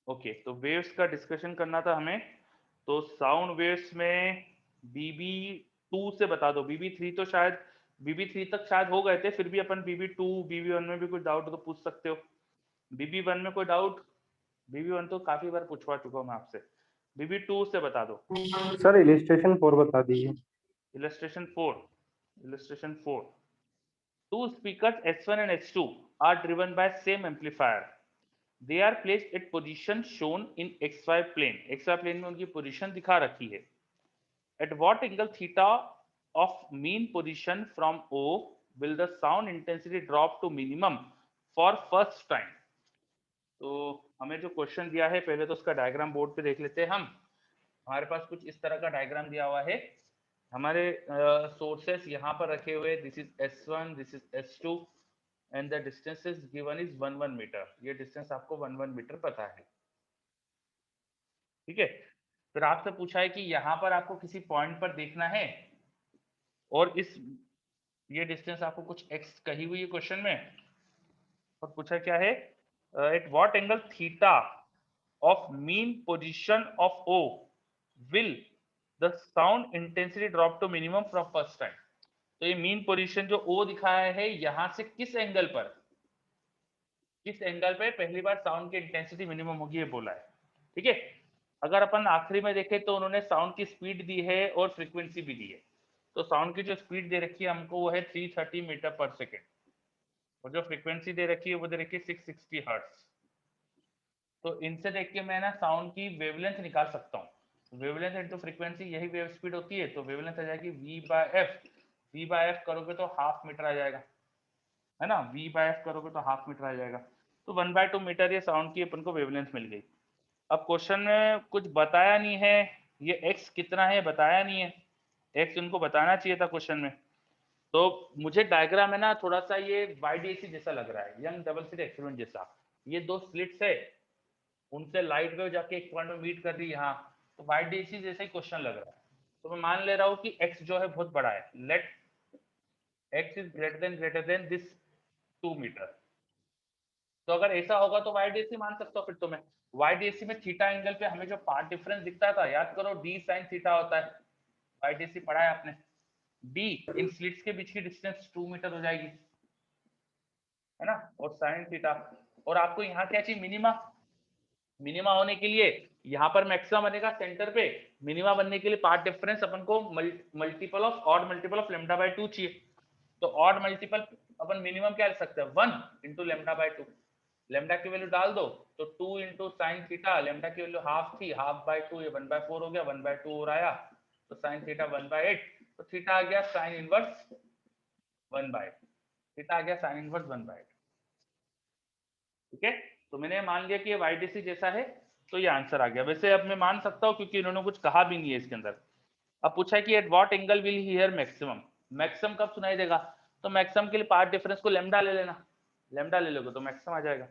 Okay, तो waves का discussion करना था हमें। तो साउंड वेव्स में BB2 से बता दो। BB3 तो शायद BB3 तक शायद हो गए थे, फिर भी अपन BB2 BB1 में भी कोई डाउट हो तो पूछ सकते हो। BB1 में कोई डाउट? BB1 तो काफी बार पूछवा चुका हूँ मैं आपसे। BB2 से बता दो। सर इलिस्ट्रेशन 4 बता दीजिए। Illustration 4। Two speakers S1 and S2 are driven by same amplifier. They are placed at position shown in XY plane. XY plane में उनकी position दिखा रखी है। At what angle theta of mean position from O will the sound intensity drop to minimum for first time? तो हमें जो question दिया है, पहले तो उसका डायग्राम बोर्ड पे देख लेते हैं हम। हमारे पास कुछ इस तरह का डायग्राम दिया हुआ है। हमारे सोर्सेस यहाँ पर रखे हुए, this is S1, this is S2 and the distance is given is 1 metre. ये डिस्टेंस आपको 1 मीटर पता है, ठीक है। फिर आपसे पूछा है कि यहाँ पर आपको किसी पॉइंट पर देखना है और इस ये डिस्टेंस आपको कुछ x कही हुई है क्वेश्चन में, और पूछा क्या है, at what angle theta of mean position of O will the sound intensity drop to minimum from first time. तो ये मीन पोजीशन जो O दिखाया है, यहां से किस एंगल पे पहली बार साउंड की इंटेंसिटी मिनिमम होगी, ये बोला है, ठीक है। अगर अपन आखिरी में देखें तो उन्होंने साउंड की स्पीड दी है और फ्रीक्वेंसी भी दी है। तो साउंड की जो स्पीड दे रखी है हमको वो है 330 मीटर पर सेकेंड, और जो फ्रीक्वेंसी दे रखी है वो दे रखी है 660 हर्ट्ज। तो इनसे देख के मैं ना साउंड की वेवलेंथ निकाल सकता हूँ। वेवलेंथ इनटू फ्रीक्वेंसी, यही वेव स्पीड होती है। तो वेवलेंथ आ जाएगी V/F करोगे तो हाफ मीटर आ जाएगा, है ना। V/F करोगे तो हाफ मीटर आ जाएगा। तो 1/2 मीटर ये साउंड की अपन को वेवलेंथ मिल गई। अब क्वेश्चन में कुछ बताया नहीं है, ये x कितना है बताया नहीं है। x उनको बताना चाहिए था क्वेश्चन में। तो मुझे डायग्राम है ना थोड़ा सा ये YDAC जैसा लग रहा है, यंग डबल स्लिट एक्सपेरिमेंट जैसा। ये दो स्लिट्स है, उनसे लाइट वेव जाके एक पॉइंट में मीट कर रही है यहाँ। तो YDAC जैसा ही क्वेश्चन लग रहा है। तो मैं मान ले रहा हूँ कि x जो है बहुत बड़ा है। Let x is greater than this 2 metre. तो अगर ऐसा होगा तो YDAC मान सकता हूँ फिर तो मैं। YDAC में थीटा एंगल पे हमें जो पार्ट डिफरेंस दिखता था, याद करो d sin थीटा होता है। YDAC पढ़ा है आपने। d इन स्लिट्स के बीच की डिस्टेंस 2 मीटर हो जाएगी, है ना। और sin थीटा, और आपको यहाँ क्या चाहिए, मिनिमा। मिनिमा होने के लिए यहाँ पर मैक्सिमम बनेगा सेंटर पे। मिनिमा बनने के लिए पार्ट डिफरेंस अपन को multiple of odd multiple of λ/2 चाहिए। तो ऑड मल्टीपल अपन मिनिमम क्या लिख सकते हैं, 1 इंटू λ/2। लेमडा की वैल्यू डाल दो तो 2 इंटू साइन थीटा, लेमडा की वैल्यू हाफ थी, हाफ बाय 2 ये 1/4 हो गया, 1/2 और आया तो साइन थीटा 1/8। तो थीटा आ गया साइन इनवर्स 1/8। थीटा आ गया साइन इनवर्स 1/8, ठीक है। तो मैंने मान लिया कि ये YDC जैसा है, तो ये आंसर आ गया। वैसे अब मैं मान सकता हूँ क्योंकि इन्होंने कुछ कहा भी नहीं है इसके अंदर। अब पूछा है कि eight what angle will he here maximum. Maximum कब सुनाई देगा, तो मैक्सिमम के लिए पार्ट डिफरेंस को लेमडा ले लेना। लेमडा ले लोगे तो मैक्सिमम आ जाएगा,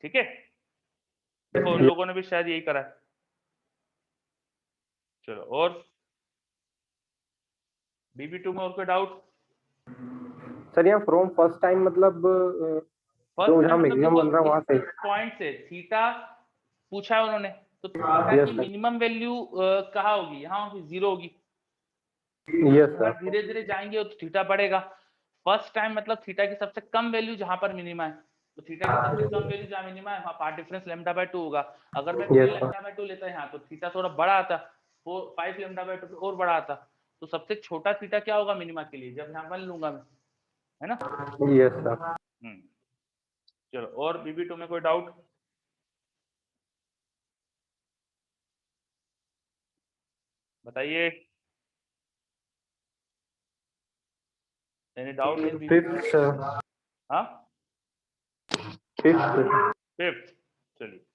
ठीक है। देखो उन लोगों ने भी शायद यही करा है। चलो, और BB2 में और कोई डाउट? सर यहाँ फ्रॉम फर्स्ट टाइम मतलब फर्स्ट जो जहाँ टाइम मतलब मैक्सिमम देखो बन रहा है वहां से। इस पॉइंट से थीटा पूछा है उन्होंने, तो थीटा यस की सर, मिनिमम वैल्यू कहाँ होगी, यहाँ होगी, 0 होगी। यस अगर सर, धीरे धीरे जाएंगे तो थीटा बढ़ेगा। फर्स्ट टाइम मतलब थीटा की सबसे कम वैल्यू जहां पर मिनिमा है। तो थीटा की सबसे कम वैल्यू जहां मिनिमा है वहां पार्ट डिफरेंस λ/2 होगा। अगर मैं 3 यस सर, λ/2 लेता यहाँ तो थीटा थोड़ा बड़ा आता, 5 λ/2 और बड़ा आता। तो सबसे छोटा थीटा क्या होगा मिनिमा के लिए, जब यहाँ मान लूंगा मैं, है ना। Yes sir. चलो, और BB2 में कोई डाउट? बताइए, any doubt in BB2? Fifth sir, हाँ, फिफ्थ। फिफ्थ। चलिए,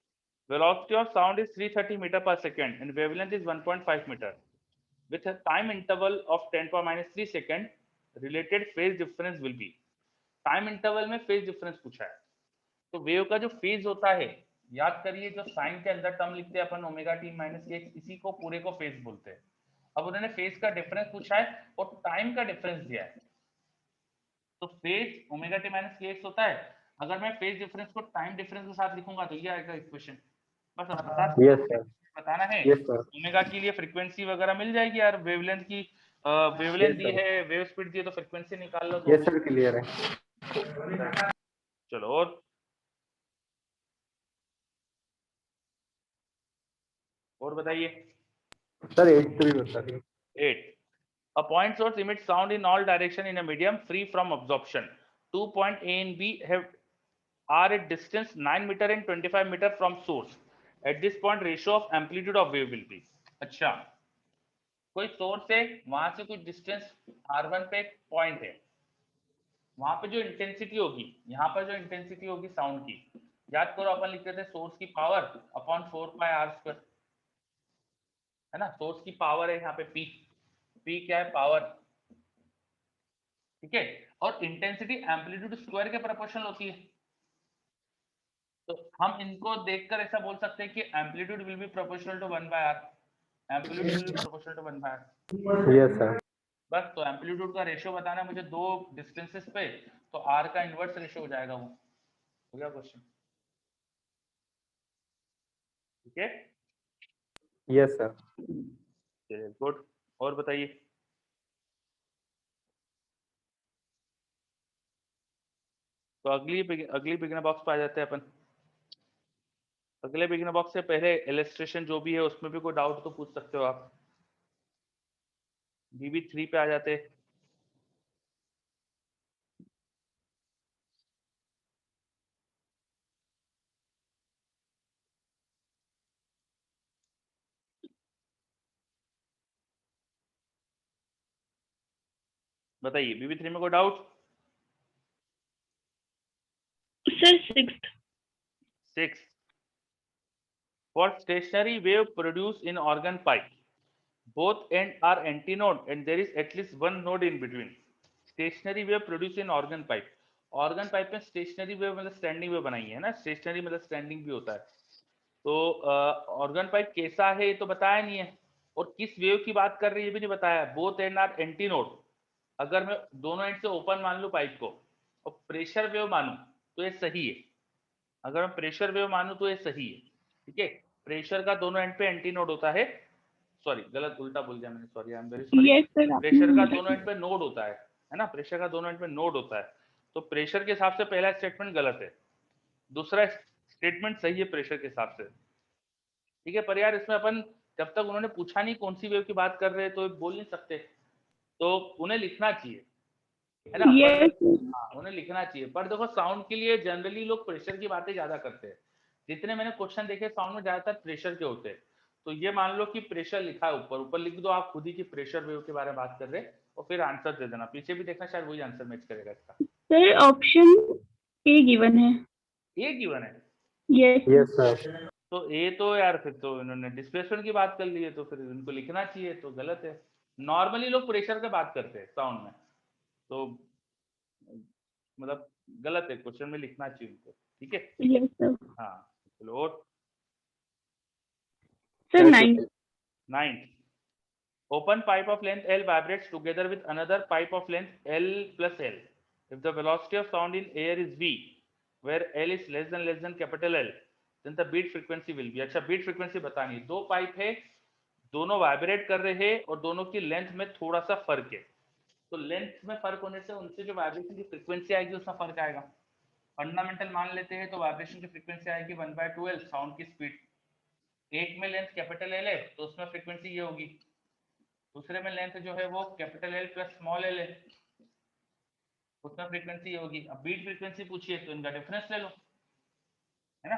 velocity of sound is 330 meter per second and wavelength is 1.5 meter with a time interval of 10 power minus 3 second. Related phase difference will be। Time interval में phase difference पूछा है। तो wave का जो phase होता है, याद करिए जो साइन के अंदर टर्म लिखते हैं अपन ओमेगा टी माइनस के, इसी को पूरे को फेज बोलते हैं। अब उन्होंने फेज का डिफरेंस पूछा है और टाइम का डिफरेंस दिया है। तो फेज ओमेगा टी माइनस के एक्स होता है, अगर मैं फेज डिफरेंस को टाइम डिफरेंस के साथ लिखूंगा तो ये आएगा इक्वेशन। बस अब बताना है। Yes sir. ओमेगा के लिए फ्रीक्वेंसी वगैरह मिल जाएगी यार, वेवलेंथ की वेवलेंथ दी है, वेव स्पीड दी है, तो फ्रीक्वेंसी निकाल लो। यस सर, क्लियर है। चलो और बताइए सर 8 भी बता दिए। 8 A point source emits sound in all direction in a medium free from absorption. 2 point A and B are at distance 9 meter and 25 meter from source. At this point ratio of amplitude of wave will be। अच्छा, कोई source है, वहां से कुछ distance r1 पे एक point है, वहां पे जो इंटेंसिटी होगी, यहाँ पर जो इंटेंसिटी होगी साउंड की, याद करो अपन लिखते थे सोर्स की पावर अपॉन 4πr², है ना। सोर्स की पावर है यहाँ पे पी क्या है, पावर, ठीक है। और इंटेंसिटी एम्पलीट्यूड स्क्वायर के प्रोपोर्शनल होती है, तो हम इनको देखकर ऐसा बोल सकते हैं कि amplitude will be proportional to 1/r, amplitude will be proportional to 1/r। Yes sir. बस, तो एम्पलीट्यूड का रेशियो बताना है मुझे दो डिस्टेंसेस पे, तो r का इनवर्स रेशियो हो जाएगा, वो हो गया क्वेश्चन, ठीक है। Yes sir. चलिए गुड, और बताइए। तो अगली बिगिनर बॉक्स पे आ जाते हैं अपन। अगले बिगिनर बॉक्स से पहले इलस्ट्रेशन जो भी है उसमें भी कोई डाउट तो पूछ सकते हो आप। BB3 पे आ जाते। बताइए BB3 में कोई doubt? Sir 6 For stationary wave produced in organ pipe, both ends are antinode and there is at least one node in between. Stationary wave produced in organ pipe, organ pipe में stationary wave मतलब standing wave बनाई है ना, stationary मतलब standing भी होता है। तो organ pipe कैसा है ये तो बताया नहीं है, और किस वेव की बात कर रही है ये भी नहीं बताया। बोथ एंड आर एंटीनोड, अगर मैं दोनों एंड से ओपन मान लूं पाइप को और प्रेशर वेव मानूं तो ये सही है। अगर मैं प्रेशर वेव मानूं तो ये सही है, ठीक है। प्रेशर का दोनों एंड पे एंटी नोड होता है, सॉरी गलत उल्टा बोल दिया मैंने, sorry I am very sorry. Yes sir, pressure का दोनों एंड पे नोड होता है ना, प्रेशर का दोनों एंड पे नोड होता है। तो प्रेशर के हिसाब से पहला स्टेटमेंट गलत है, दूसरा स्टेटमेंट सही है प्रेशर के हिसाब से, ठीक है। पर यार इसमें अपन जब तक उन्होंने पूछा नहीं कौन सी वेव की बात कर रहे हैं तो बोल नहीं सकते, तो उन्हें लिखना चाहिए, है ना। यस हाँ उन्हें लिखना चाहिए। पर देखो साउंड के लिए जनरली लोग प्रेशर की बातें ज्यादा करते हैं, जितने मैंने क्वेश्चन देखे साउंड में ज्यादातर प्रेशर के होते हैं। तो ये मान लो कि प्रेशर लिखा है, ऊपर ऊपर लिख दो आप खुद ही कि प्रेशर वेव के बारे में बात कर रहे हैं, और फिर आंसर दे देना, पीछे भी देखना शायद वही आंसर मैच करेगा इसका। सर, ऑप्शन ए गिवन है। ए गिवन है? Yes sir. तो ए तो यार फिर तो इन्होंने डिस्प्लेसमेंट की बात कर ली है, तो फिर इनको लिखना चाहिए, तो गलत है। नॉर्मली लोग प्रेशर की बात करते हैं साउंड में, तो मतलब गलत है, क्वेश्चन में लिखना चाहिए उनको, ठीक है। Yes sir. हाँ चलो और sir 9 open pipe of length L vibrates together with another pipe of length L plus L. If the velocity of sound in air is v, where L is less than capital L, then the beat frequency will be। अच्छा beat frequency बतानी, दो pipe है, दोनों vibrate कर रहे हैं और दोनों की लेंथ में थोड़ा सा फर्क है, तो लेंथ में फर्क होने से उनसे जो वाइब्रेशन की फ्रीक्वेंसी आएगी उसमें फर्क आएगा। फंडामेंटल मान लेते हैं तो वाइब्रेशन की फ्रीक्वेंसी आएगी 1/2L साउंड की स्पीड। एक में लेंथ कैपिटल एल है तो उसमें फ्रीक्वेंसी ये होगी, दूसरे में लेंथ जो है वो capital L plus small L है, उसमें फ्रीक्वेंसी ये होगी। अब बीट फ्रीक्वेंसी पूछिए तो इनका डिफरेंस ले लो, है ना।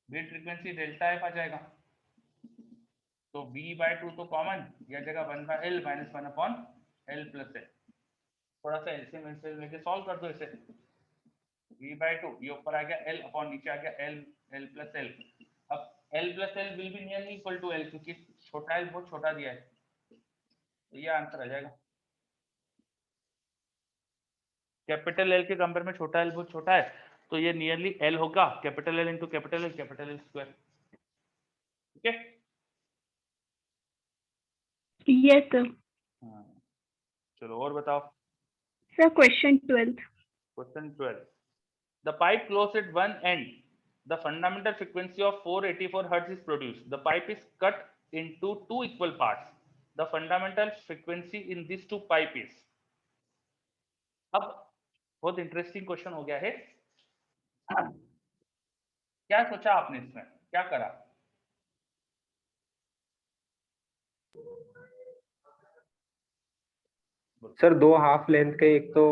बीट फ्रीक्वेंसी डेल्टा एफ आ जाएगा, तो b/2 तो कॉमन, यह जगह 1/L - 1/L प्लस एल। थोड़ा सा एलसीएम एलसीएम लेके सॉल्व कर दो इसे, b/2 ये ऊपर आ गया l अपॉन नीचे आ गया l प्लस एल। अब l plus L will be nearly equal to l, क्योंकि छोटा l बहुत छोटा दिया है, तो ये आंसर आ जाएगा। कैपिटल एल के कंपेयर में छोटा एल बहुत छोटा है, तो ये नियरली एल होगा, capital L into capital L square, ठीक है। Yes sir. चलो और बताओ। Sir question 12। Question 12 The pipe closed at one end. The fundamental frequency of 484 Hz is produced. The pipe is cut into two equal parts. The fundamental frequency in these two pipe is. अब बहुत interesting question हो गया है। क्या सोचा आपने इसमें, क्या करा? सर दो हाफ लेंथ के, एक तो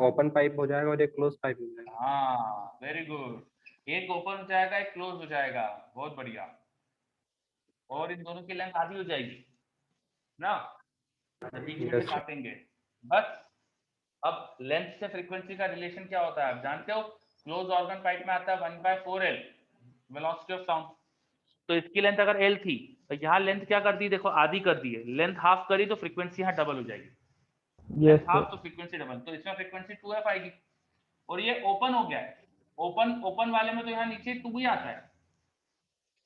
ओपन पाइप हो जाएगा और एक क्लोज पाइप हो जाएगा। हाँ, वेरी गुड। एक ओपन हो जाएगा, एक क्लोज हो जाएगा, बहुत बढ़िया। और इन दोनों की लेंथ आधी हो जाएगी ना, बीच में से काटेंगे बस। अब लेंथ से फ्रीक्वेंसी का रिलेशन क्या होता है आप जानते हो? क्लोज ऑर्गन पाइप में आता है 1/4L वेलोसिटी ऑफ साउंड। तो इसकी लेंथ अगर L थी तो यहाँ लेंथ क्या कर दी, देखो आधी कर दी है, लेंथ हाफ करी तो फ्रीक्वेंसी यहाँ डबल हो जाएगी। लेंथ हाफ तो फ्रीक्वेंसी डबल, तो इसमें फ्रीक्वेंसी 2f आएगी। और ये ओपन हो गया है, ओपन वाले में तो यहाँ नीचे 2 ही आता है,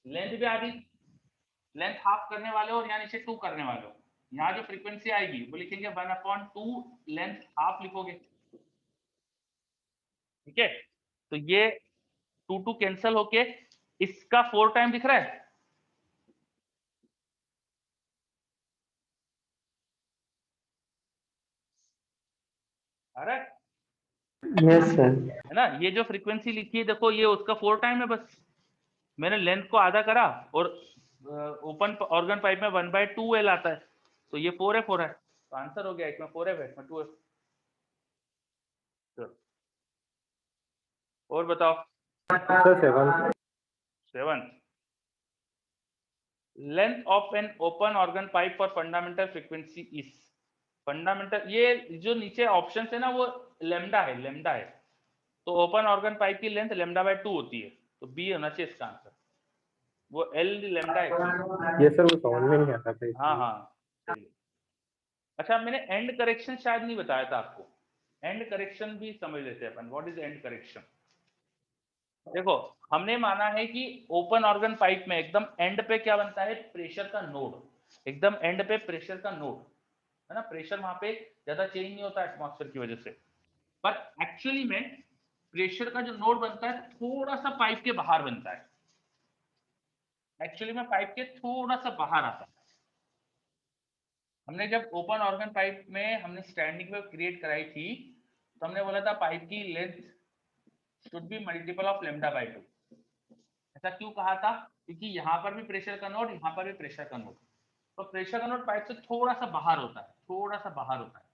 लेंथ भी आधी, लेंथ हाफ करने वाले और यहाँ नीचे 2 करने वाले। यहाँ जो फ्रीक्वेंसी आएगी वो लिखेंगे 1/2, लेंथ हाफ लिखोगे, ठीक है। तो ये 2 कैंसल होके इसका 4 टाइम दिख रहा है। अरे यस सर। है ना, ये जो फ्रीक्वेंसी लिखी है देखो, ये उसका 4 टाइम है। बस मैंने लेंथ को आधा करा और ओपन ऑर्गन पाइप में 1/2L आता है, तो ये 4 है। तो आंसर हो गया, इसमें 4 है, इसमें 2 है। और बताओ। Sir 7 length of an open organ pipe for fundamental frequency is. Fundamental, ये जो नीचे ऑप्शन है ना वो लेमडा है। तो ओपन ऑर्गन पाइप की लेंथ λ/2 होती है, तो बी होना चाहिए इसका आंसर। वो L लेमडा है। ये सर वो समझ में नहीं आता था। हाँ चलिए। अच्छा, मैंने एंड करेक्शन शायद नहीं बताया था आपको। एंड करेक्शन भी समझ लेते हैं अपन। What is end correction? देखो, हमने माना है कि ओपन ऑर्गन पाइप में एकदम एंड पे क्या बनता है, प्रेशर का नोड। एकदम एंड पे प्रेशर का नोड है ना, प्रेशर वहां पे ज्यादा चेंज नहीं होता एटमॉस्फेयर की वजह से। पर एक्चुअली में प्रेशर का जो नोड बनता है थोड़ा सा पाइप के बाहर बनता है। एक्चुअली में पाइप के थोड़ा सा बाहर आता है। हमने जब ओपन ऑर्गन पाइप में हमने स्टैंडिंग वेव क्रिएट कराई थी, तो हमने बोला था पाइप की length should be multiple of λ/2। ऐसा क्यों कहा था? क्योंकि यहाँ पर भी प्रेशर का नोड, यहाँ पर भी प्रेशर का नोड। तो प्रेशर का नोड पाइप से थोड़ा सा बाहर होता है, थोड़ा सा बाहर होता है।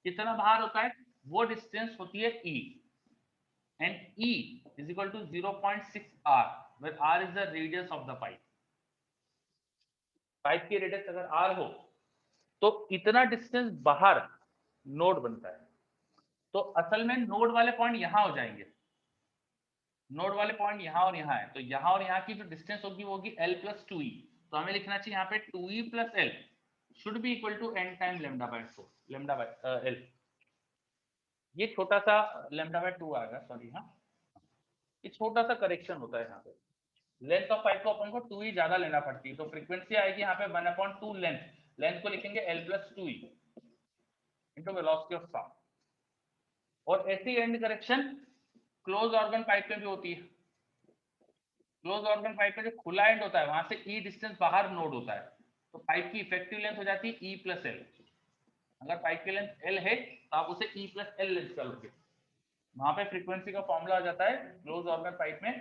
कितना बाहर होता है? वो डिस्टेंस होती है E, and E is equal to 0.6 R, where R is the radius of the pipe. Pipe की रेडियस अगर R हो तो इतना डिस्टेंस बाहर नोड बनता है। तो असल में नोड वाले पॉइंट यहां हो जाएंगे, नोड वाले पॉइंट यहाँ और यहाँ है, तो यहाँ और यहाँ की जो डिस्टेंस होगी वो होगी L + 2E। तो हमें लिखना चाहिए यहाँ पे 2E + L should be equal to n time λ/4 λ/L। ये छोटा सा λ/2 आएगा, सॉरी। हाँ, ये छोटा सा करेक्शन होता है यहाँ पे। लेंथ ऑफ पाइप को अपन को 2E ज्यादा लेना पड़ती है, तो फ्रीक्वेंसी आएगी यहाँ पे 1/2 लेंथ। लेंथ को लिखेंगे L + 2E into velocity of sound. और ऐसी and correction close organ pipe में भी होती है। क्लोज ऑर्गन पाइप में जो खुला एंड होता है वहां से E डिस्टेंस बाहर नोड होता है, तो पाइप की इफेक्टिव लेंथ हो जाती है E + L। अगर पाइप की लेंथ L है तो आप उसे E + L लेंथ कर लोगे। वहां पे फ्रीक्वेंसी का फॉर्मूला आ जाता है क्लोज ऑर्गन पाइप में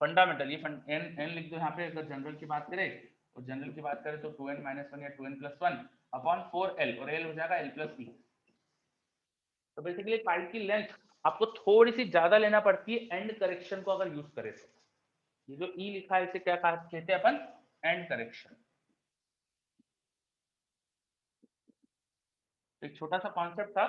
फंडामेंटल। ये n लिख दो यहाँ पे। अगर जनरल की बात करें और जनरल की बात करें तो 2n - 1 या 2n + 1 अपॉन 4L, और L हो जाएगा L + E। तो बेसिकली पाइप की लेंथ आपको थोड़ी सी ज्यादा लेना पड़ती है एंड करेक्शन को अगर यूज करें तो। ये जो E लिखा है इसे क्या कहते हैं अपन? And correction. एक छोटा सा कॉन्सेप्ट था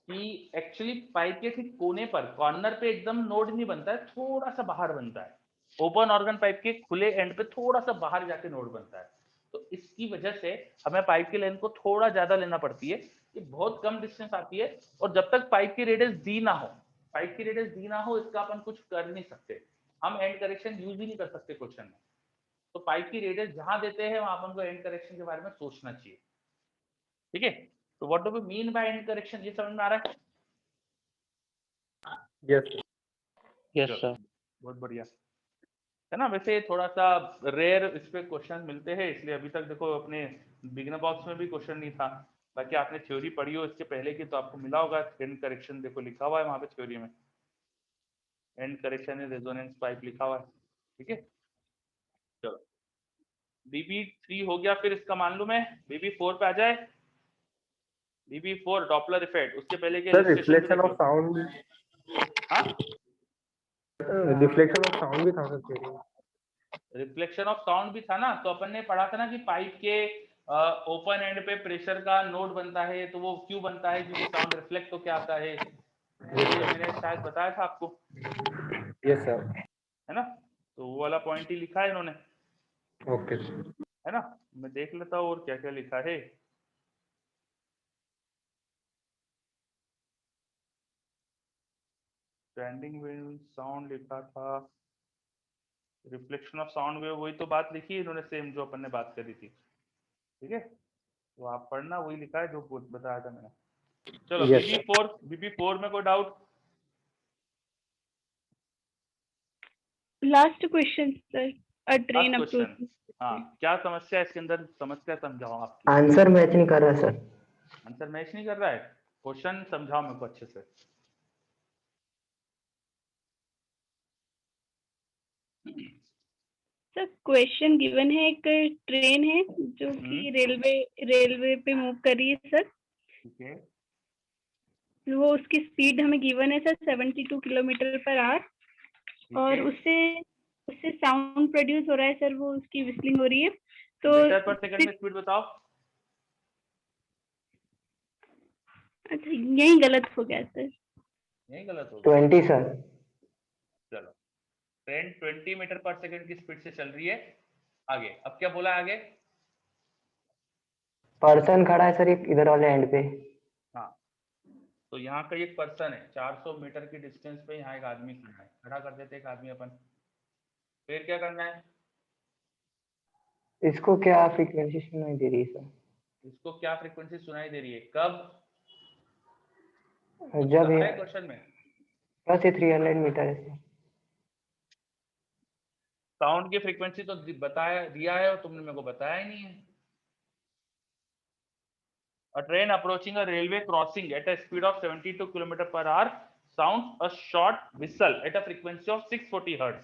कि एक्चुअली पाइप के ठीक कोने पर, कॉर्नर पे एकदम नोड नहीं बनता है, थोड़ा सा बाहर बनता है। ओपन ऑर्गन पाइप के खुले एंड पे थोड़ा सा बाहर जाके नोड बनता है। तो इसकी वजह से हमें पाइप की लेंथ को थोड़ा ज्यादा लेना पड़ती है। ये बहुत कम डिस्टेंस आती है, और जब तक पाइप की रेडियस दी ना हो, पाइप की रेडियस दी ना हो, इसका अपन कुछ कर नहीं सकते। हम एंड करेक्शन यूज ही नहीं कर सकते क्वेश्चन में। तो पाइप की रेडियस जहां देते हैं वहां अपन को एंड करेक्शन के बारे में सोचना चाहिए, ठीक है। तो what do we mean by end correction, ये समझ में आ रहा है? यस यस चलो, सर। बहुत बढ़िया है ना। वैसे थोड़ा सा रेयर इस पे क्वेश्चन मिलते हैं, इसलिए अभी तक देखो अपने बिगनर बॉक्स में भी क्वेश्चन नहीं था। बाकी आपने थ्योरी पढ़ी हो इसके पहले की तो आपको मिला होगा। एंड करेक्शन देखो लिखा हुआ है वहां पे थ्योरी में, and correction in resonance pipe लिखा हुआ है। ठीक है, चलो BB3 हो गया। फिर इसका मान लूं मैं BB4 पे आ जाए। BB4 डॉपलर इफेक्ट, उसके पहले के सर इलस्ट्रेशन भी रिफ्लेक्शन देख ऑफ लो। साउंड, हाँ, रिफ्लेक्शन ऑफ साउंड भी था सर theory में। रिफ्लेक्शन ऑफ साउंड भी था ना, तो अपन ने पढ़ा था ना कि पाइप के ओपन एंड पे प्रेशर का नोड बनता है, तो वो क्यों बनता है, क्योंकि साउंड रिफ्लेक्ट होके आता है। ये मैंने शायद बताया था आपको, यस सर। है ना। तो वो वाला पॉइंट ही लिखा है इन्होंने, ओके है ना। मैं देख लेता हूँ और क्या क्या लिखा है। स्टैंडिंग वेव साउंड लिखा था, रिफ्लेक्शन ऑफ साउंड वेव वही तो बात लिखी है इन्होंने, सेम जो अपन ने बात करी थी। ठीक है, तो आप पढ़ना, वही लिखा है जो बताया था मैंने। चलो Yes, sir. BB4 में कोई डाउट? लास्ट क्वेश्चन सर, अ ट्रेन लास्ट क्वेश्चन, अप्रोच। हाँ क्या समस्या है इसके अंदर, समस्या समझाओ आपकी। आंसर मैच नहीं कर रहा सर। आंसर मैच नहीं कर रहा है, क्वेश्चन समझाओ मेरे को अच्छे से। सर क्वेश्चन गिवन है, एक ट्रेन है जो कि रेलवे पे मूव कर रही है सर। ठीक है, वो उसकी स्पीड हमें गिवन है सर 72 किलोमीटर पर आवर, और उससे उससे साउंड प्रोड्यूस हो रहा है सर, वो उसकी विस्लिंग हो रही है। तो मीटर पर सेकंड में स्पीड बताओ। अच्छा, यही गलत हो गया सर। यही गलत हो गया। 20 सर। चलो, ट्रेन 20 मीटर पर सेकंड की स्पीड से चल रही है। आगे अब क्या बोला आगे? पर्सन खड़ा है सर एक इधर वाले एंड पे। हाँ, तो यहाँ का एक पर्सन है, 400 मीटर की डिस्टेंस पे यहाँ एक आदमी खड़ा है, खड़ा कर देते एक आदमी अपन। फिर क्या करना है? इसको क्या फ्रीक्वेंसी सुनाई दे रही है सर? इसको क्या फ्रीक्वेंसी सुनाई दे रही है, कब? जब कहा ये है क्वेश्चन में? बस ये 300 मीटर है सर। साउंड की फ्रीक्वेंसी तो बताया दिया है और तुमने मेरे को बताया ही नहीं है। A train approaching a railway crossing at a speed of 72 km per hour sounds a short whistle at a frequency of 640 Hz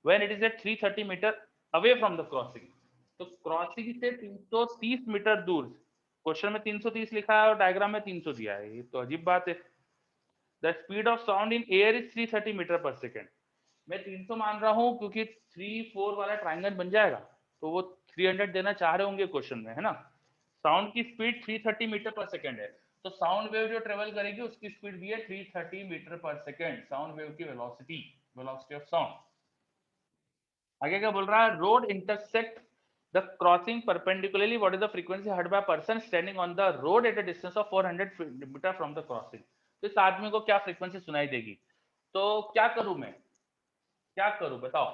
when it is at 330 meter away from the crossing. तो crossing से 330 metre दूर, question में 330 लिखा है और diagram में 300 दिया है, ये तो अजीब बात है। The speed of sound in air is 330 metre per second. मैं 300 मान रहा हूँ क्योंकि 3-4 वाला ट्राइंगल बन जाएगा, तो वो 300 देना चाह रहे होंगे क्वेश्चन में, है ना। साउंड की स्पीड 330 मीटर पर सेकेंड है, तो साउंड वेव जो ट्रेवल करेगी उसकी स्पीड भी है 330 metre per second, sound wave की वेलोसिटी ऑफ साउंड। आगे क्या बोल रहा है? Road intersect the crossing perpendicularly, what is the frequency heard by person standing on the road at a distance of 400 metre from the crossing. तो इस आदमी को क्या फ्रीक्वेंसी सुनाई देगी? तो क्या करूं मैं, क्या करूं बताओ,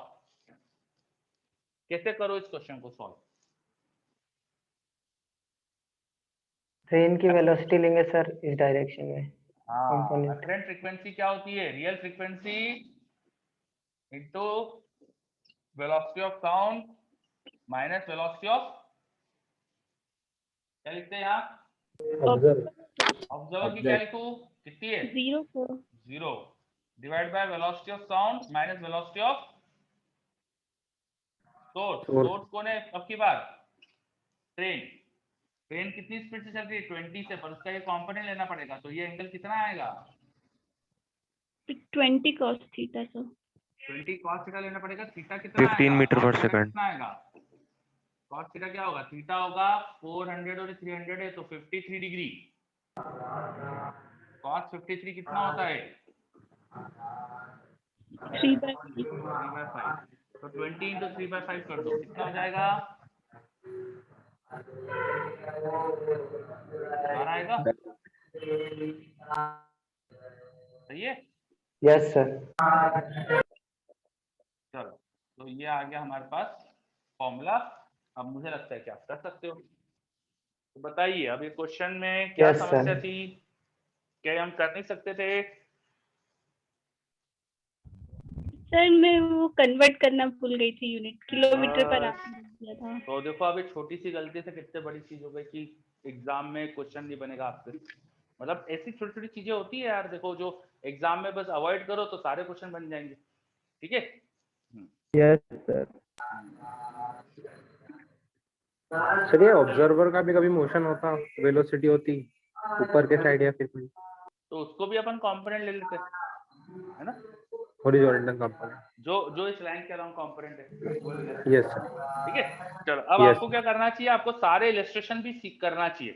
कैसे करो इस क्वेश्चन को सॉल्व? ट्रेन की वेलोसिटी लेंगे सर इस डायरेक्शन में। हाँ, कंपोनेंट अपरेंट फ्रीक्वेंसी क्या होती है? Real frequency into velocity of sound minus velocity of, क्या लिखते हैं यहाँ? ऑब्जर्वर की क्या लिखूं, कितनी है? 0 sir. 0 divide by velocity of sound minus velocity of source. Source कौन है अब की बार? ट्रेन। ट्रेन कितनी स्पीड से चल रही है? 20 से, पर उसका ये कंपोनेंट लेना पड़ेगा, तो ये एंगल कितना आएगा? 20 cos theta sir. 20 cos theta लेना पड़ेगा। थीटा कितना 15 मीटर पर सेकंड। कितना आएगा? cos थीटा क्या होगा? थीटा होगा 400 और 300 है तो 53 डिग्री। cos 53 कितना होता है? 3/5। 3/5। तो 20 इंटू 3/5 कर दो, कितना हो जाएगा? 12 आएगा। सही है। Yes sir. चलो, तो ये आ गया हमारे पास फॉर्मूला। अब मुझे लगता है कि आप कर सकते हो, तो बताइए अब ये क्वेश्चन में क्या Yes, sir. समस्या थी, क्या हम कर नहीं सकते थे? सर मैं वो कन्वर्ट करना भूल गई थी, यूनिट किलोमीटर पर आवर दिया था। तो देखो अभी छोटी सी गलती से कितने बड़ी चीज हो गई कि एग्जाम में क्वेश्चन नहीं बनेगा आपसे। मतलब ऐसी छोटी छोटी चीजें होती है यार, देखो जो एग्जाम में बस अवॉइड करो तो सारे क्वेश्चन बन जाएंगे। ठीक है। Yes sir. सर ये ऑब्जर्वर का भी कभी मोशन होता, वेलोसिटी होती ऊपर के साइड या फिर कोई तो उसको भी अपन कंपोनेंट ले लेते हैं, है ना, हॉरिजॉन्टल कंपोनेंट। जो जो इस लाइन के अराउंड कंपोनेंट है वो ले लेते हैं। Yes sir. ठीक है। चलो अब Yes. आपको क्या करना चाहिए, आपको सारे इलस्ट्रेशन भी सीख करना चाहिए,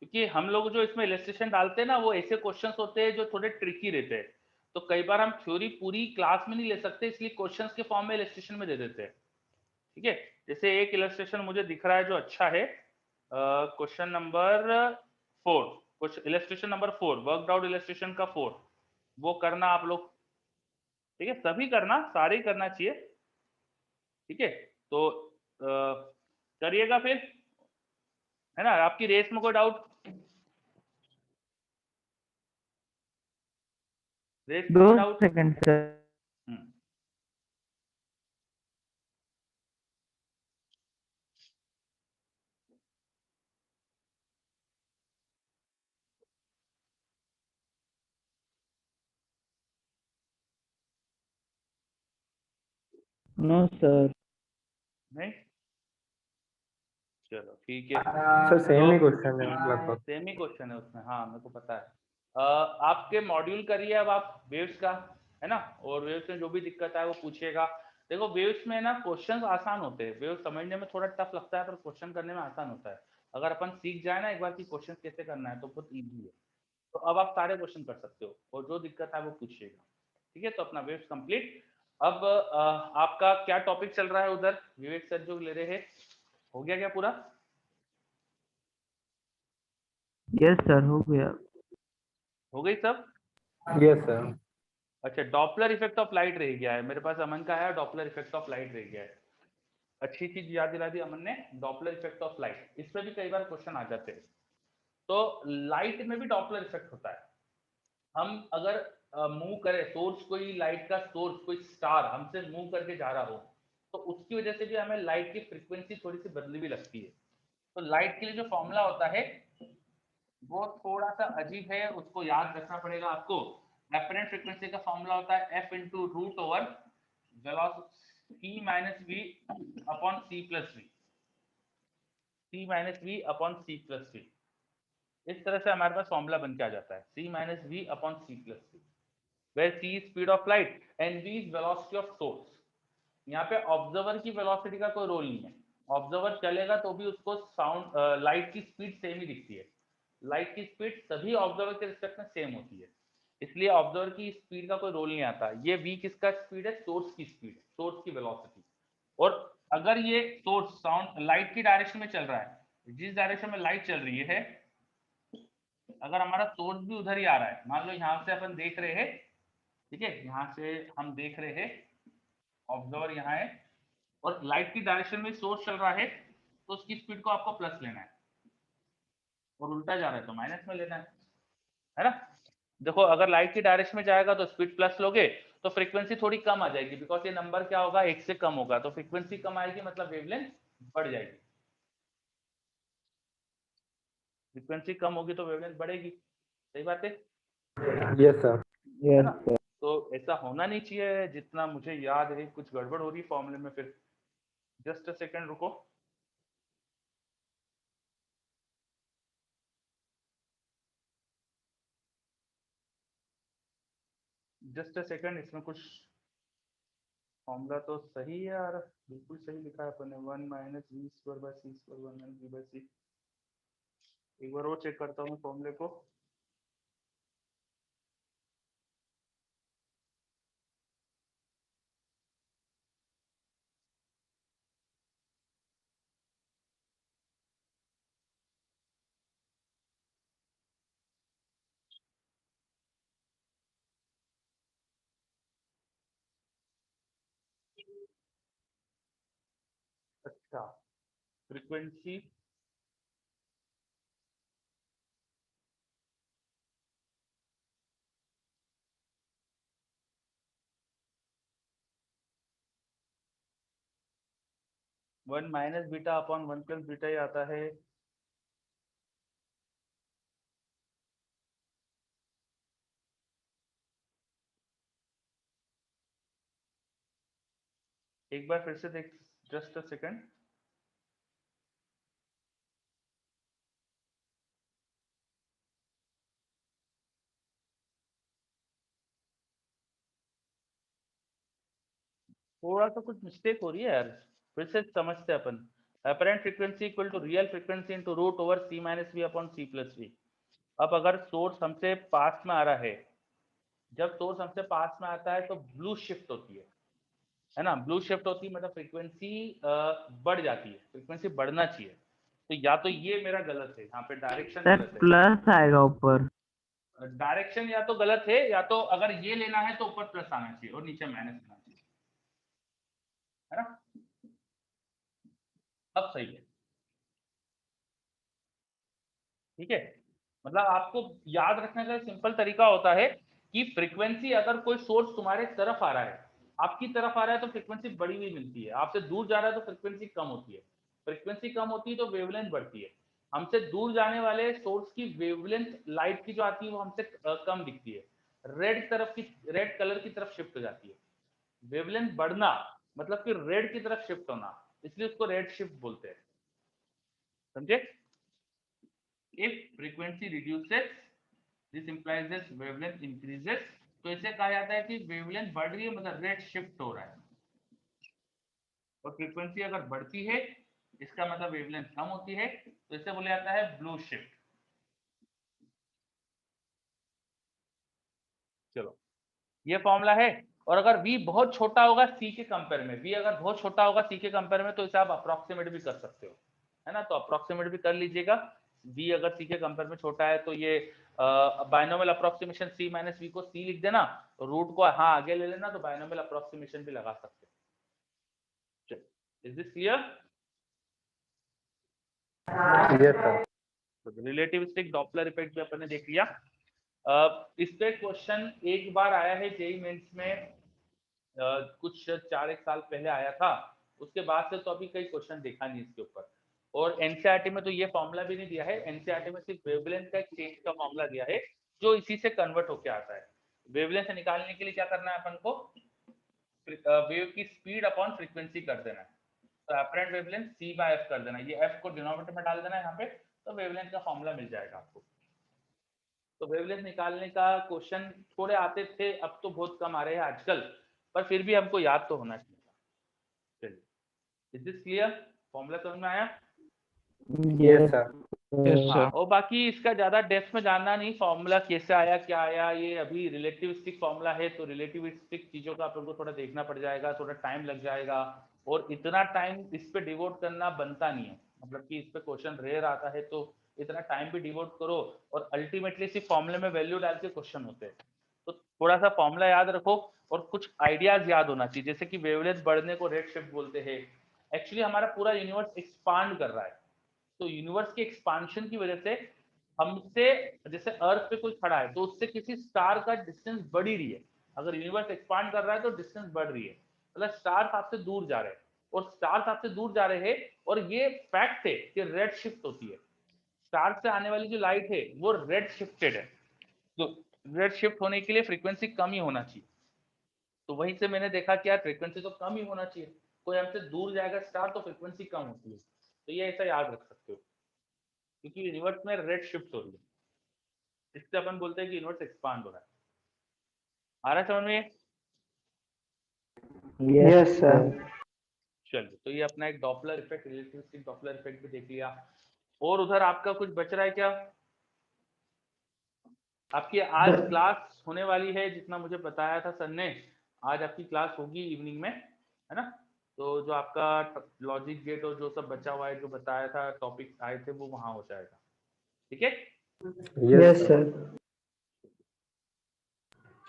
क्योंकि हम लोग जो इसमें इलस्ट्रेशन डालते हैं ना वो ऐसे क्वेश्चंस होते हैं जो थोड़े ट्रिकी रहते हैं। तो कई बार हम थ्योरी पूरी क्लास में नहीं ले सकते, इसलिए क्वेश्चंस के फॉर्म में इलस्ट्रेशन में दे देते हैं। ठीक है। जैसे एक इलस्ट्रेशन मुझे दिख रहा है जो अच्छा है, क्वेश्चन नंबर 4, कुछ illustration number 4, worked out illustration का 4, वो करना आप लोग। ठीक है, सभी करना, सारे ही करना चाहिए। ठीक है। तो करिएगा फिर, है ना। आपकी रेस में कोई डाउट, रेस में 2 कोई doubt? Second sir. No sir. नहीं, चलो ठीक है। सर सेम ही तो क्वेश्चन है लगभग। सेम ही क्वेश्चन है उसमें, हाँ मेरे को पता है। आपके मॉड्यूल करिए अब आप वेव्स का, है ना, और वेव्स में जो भी दिक्कत है वो पूछिएगा। देखो वेव्स में ना क्वेश्चंस आसान होते हैं, वेव्स समझने में थोड़ा टफ लगता है पर क्वेश्चन करने में आसान होता है। अगर अपन सीख जाए ना एक बार कि क्वेश्चन कैसे करना है तो बहुत ईजी है। तो अब आप सारे क्वेश्चन कर सकते हो और जो दिक्कत है वो पूछिएगा। ठीक है, तो अपना वेव्स कंप्लीट। अब आपका क्या टॉपिक चल रहा है उधर, विवेक सर जो ले रहे हैं, हो गया क्या पूरा? यस सर, हो गया। हो गई सब? Yes sir. अच्छा, डॉपलर इफेक्ट ऑफ लाइट रह गया है मेरे पास, अमन का है डॉपलर इफेक्ट ऑफ लाइट रह गया है। अच्छी चीज याद दिला दी अमन ने, डॉपलर इफेक्ट ऑफ लाइट, इस पे भी कई बार क्वेश्चन आ जाते हैं। तो लाइट में भी डॉपलर इफेक्ट होता है। हम अगर मूव करें, सोर्स कोई लाइट का सोर्स कोई स्टार हमसे मूव करके जा रहा हो तो उसकी वजह से भी हमें लाइट की फ्रीक्वेंसी थोड़ी सी बदली हुई लगती है। तो लाइट के लिए जो फॉर्मूला होता है वो थोड़ा सा अजीब है, उसको याद रखना पड़ेगा आपको। एपरेंट फ्रीक्वेंसी का फॉर्मूला होता है F into root over velocity minus V upon C plus V, C minus V upon C plus V. इस तरह से हमारे पास फॉर्मूला बन के आ जाता है, C minus V upon C plus V, where c is speed of light and v is velocity of source। यहाँ पे ऑब्जर्वर की वेलोसिटी का कोई रोल नहीं है, ऑब्जर्वर चलेगा तो भी उसको साउंड लाइट की स्पीड सेम ही दिखती है। लाइट की स्पीड सभी ऑब्जर्वर के रिस्पेक्ट में सेम होती है, इसलिए ऑब्जर्वर की स्पीड का कोई रोल नहीं आता। ये v किसका स्पीड है, सोर्स की स्पीड, सोर्स की वेलोसिटी। और अगर ये सोर्स साउंड लाइट की डायरेक्शन में चल रहा है, जिस डायरेक्शन में लाइट चल रही है, अगर हमारा सोर्स भी उधर ही आ रहा है, मान लो यहाँ से अपन देख रहे हैं, ठीक है, यहाँ से हम देख रहे हैं, ऑब्जर्वर यहाँ है और लाइट की डायरेक्शन में सोर्स चल रहा है, तो उसकी स्पीड को आपको प्लस लेना है और उल्टा जा रहा है तो माइनस में लेना है ना। देखो अगर लाइट की डायरेक्शन में जाएगा तो स्पीड प्लस लोगे तो फ्रीक्वेंसी थोड़ी कम आ जाएगी, बिकॉज ये नंबर क्या होगा, 1 से कम होगा, तो फ्रीक्वेंसी कम आएगी मतलब वेवलेंथ बढ़ जाएगी। फ्रीक्वेंसी कम होगी तो वेवलेंथ बढ़ेगी, सही बात है यस सर। यस ना। सर। तो ऐसा होना नहीं चाहिए, जितना मुझे याद है कुछ गड़बड़ हो रही फॉर्मूले में। फिर जस्ट अ सेकंड रुको, जस्ट अ सेकंड, इसमें कुछ फॉर्मूला तो सही है यार, बिल्कुल सही लिखा है अपन ने, 1 minus V square by C square 1 minus V by C. एक बार और चेक करता हूँ फॉर्मूले को। अच्छा, frequency 1 minus beta upon 1 plus beta ही आता है। एक बार फिर से देख, जस्ट अ सेकंड। थोड़ा सा कुछ मिस्टेक हो रही है यार, फिर से समझते हैं अपन। Apparent frequency equal to real frequency into root over C minus V upon C plus V. अब अगर सोर्स हमसे पास में आ रहा है, जब सोर्स हमसे पास में आता है तो ब्लू शिफ्ट होती है ना, ब्लू शिफ्ट होती है मतलब फ्रीक्वेंसी बढ़ जाती है, फ्रीक्वेंसी बढ़ना चाहिए। तो या तो ये मेरा गलत है, यहाँ पे डायरेक्शन सर गलत है। प्लस आएगा ऊपर। डायरेक्शन या तो गलत है, या तो अगर ये लेना है तो ऊपर प्लस आना चाहिए और नीचे माइनस आना चाहिए, है ना। अब सही है, ठीक है। मतलब आपको याद रखने का सिंपल तरीका होता है कि फ्रीक्वेंसी अगर कोई सोर्स तुम्हारे तरफ आ रहा है, आपकी तरफ आ रहा है तो फ्रीक्वेंसी बढ़ी हुई मिलती है, आपसे दूर जा रहा है तो फ्रीक्वेंसी कम होती है। फ्रीक्वेंसी कम होती है तो वेवलेंथ बढ़ती है। हमसे दूर जाने वाले सोर्स की वेवलेंथ लाइट की जो आती है वो हमसे कम दिखती है, रेड कलर की तरफ शिफ्ट हो जाती है। वेवलेंथ बढ़ना मतलब कि रेड की तरफ शिफ्ट होना, इसलिए उसको रेड शिफ्ट बोलते हैं, समझे। If frequency reduces, this implies this wavelength increases। तो इसे कहा जाता है कि वेवलेंथ बढ़ रही है मतलब रेड शिफ्ट हो रहा है, और फ्रीक्वेंसी अगर बढ़ती है इसका मतलब वेवलेंथ कम होती है, तो इसे बोला जाता है ब्लू शिफ्ट। चलो, ये फॉर्मूला है। और अगर v बहुत छोटा होगा c के कंपेयर में, v अगर बहुत छोटा होगा c के कंपेयर में, तो इसे आप अप्रोक्सीमेट भी कर सकते हो, है ना। तो अप्रोक्सीमेट भी कर लीजिएगा। v अगर c के कंपेयर में छोटा है तो ये binomial approximation c minus v को c लिख देना, रूट को हाँ आगे ले लेना, तो बाइनोमियल अप्रोक्सीमेशन भी लगा सकते हो। Is this clear? Yes sir. Relativistic Doppler effect भी अपन ने देख लिया। इस पे क्वेश्चन एक बार आया है जेईई मेंस में, कुछ 4-1 साल पहले आया था, उसके बाद से तो अभी कई क्वेश्चन देखा नहीं इसके ऊपर। और एनसीईआरटी में तो ये फॉर्मूला भी नहीं दिया है, एनसीईआरटी में सिर्फ वेवलेंथ का चेंज का फॉर्मूला दिया है, जो इसी से कन्वर्ट होके आता है। वेवलेंथ निकालने के लिए क्या करना है अपन को, वेव की स्पीड अपॉन फ्रीक्वेंसी कर देना है। तो अपरेंट वेवलेंथ c/f कर देना, ये f को डिनोमिनेटर में डाल देना है यहाँ पे, तो वेवलेंथ का फॉर्मूला मिल जाएगा आपको। तो वेवलेंथ निकालने का क्वेश्चन थोड़े आते थे, अब तो बहुत कम आ रहे हैं आजकल, पर फिर भी हमको याद तो होना चाहिए। चलिए, इज दिस क्लियर? फॉर्मूला समझ में आया? Yes sir. हाँ, और बाकी इसका ज्यादा डेप्थ में जानना नहीं, फॉर्मूला कैसे आया क्या आया, ये अभी रिलेटिविस्टिक फॉर्मूला है, तो रिलेटिविस्टिक चीजों का अपन को थोड़ा देखना पड़ जाएगा, थोड़ा टाइम लग जाएगा, और इतना टाइम इस पे डिवोट करना बनता नहीं है। मतलब कि इस पे क्वेश्चन रेयर आता है तो इतना टाइम भी डिवोट करो, और अल्टीमेटली सिर्फ फॉर्मूले में वैल्यू डाल के क्वेश्चन होते हैं। तो थोड़ा सा फॉर्मूला याद रखो और कुछ आइडियाज याद होना चाहिए, जैसे कि वेवलेंथ बढ़ने को रेड शिफ्ट बोलते हैं। एक्चुअली हमारा पूरा यूनिवर्स एक्सपांड कर रहा है, तो यूनिवर्स के एक्सपांशन की वजह से हमसे, जैसे अर्थ पे कोई खड़ा है तो उससे किसी स्टार का डिस्टेंस बढ़ ही रही है। अगर यूनिवर्स एक्सपांड कर रहा है तो डिस्टेंस बढ़ रही है, मतलब स्टार्स आपसे दूर जा रहे हैं, और स्टार्स आपसे दूर जा रहे हैं, और ये फैक्ट है कि रेड शिफ्ट होती है। स्टार से आने वाली जो लाइट है वो रेड शिफ्टेड है, तो रेड शिफ्ट होने के लिए फ्रीक्वेंसी कम ही होना चाहिए। तो वहीं से मैंने देखा कि यार फ्रीक्वेंसी तो कम ही होना चाहिए, कोई हमसे दूर जाएगा स्टार तो फ्रीक्वेंसी कम होती है। तो ये ऐसा याद रख सकते हो, क्योंकि यूनिवर्स में रेड शिफ्ट हो रही है, इससे अपन बोलते हैं कि यूनिवर्स एक्सपांड हो रहा है। आ रहा है समझ में? Yes sir. चलिए, तो ये अपना एक Doppler effect, relativistic Doppler effect भी देख लिया। और उधर आपका कुछ बच रहा है क्या? आपकी आज क्लास होने वाली है, जितना मुझे बताया था सर ने, आज आपकी क्लास होगी इवनिंग में, है ना। तो जो आपका लॉजिक गेट और जो सब बचा हुआ है, जो बताया था टॉपिक आए थे, वो वहां हो जाएगा, ठीक है। Yes sir.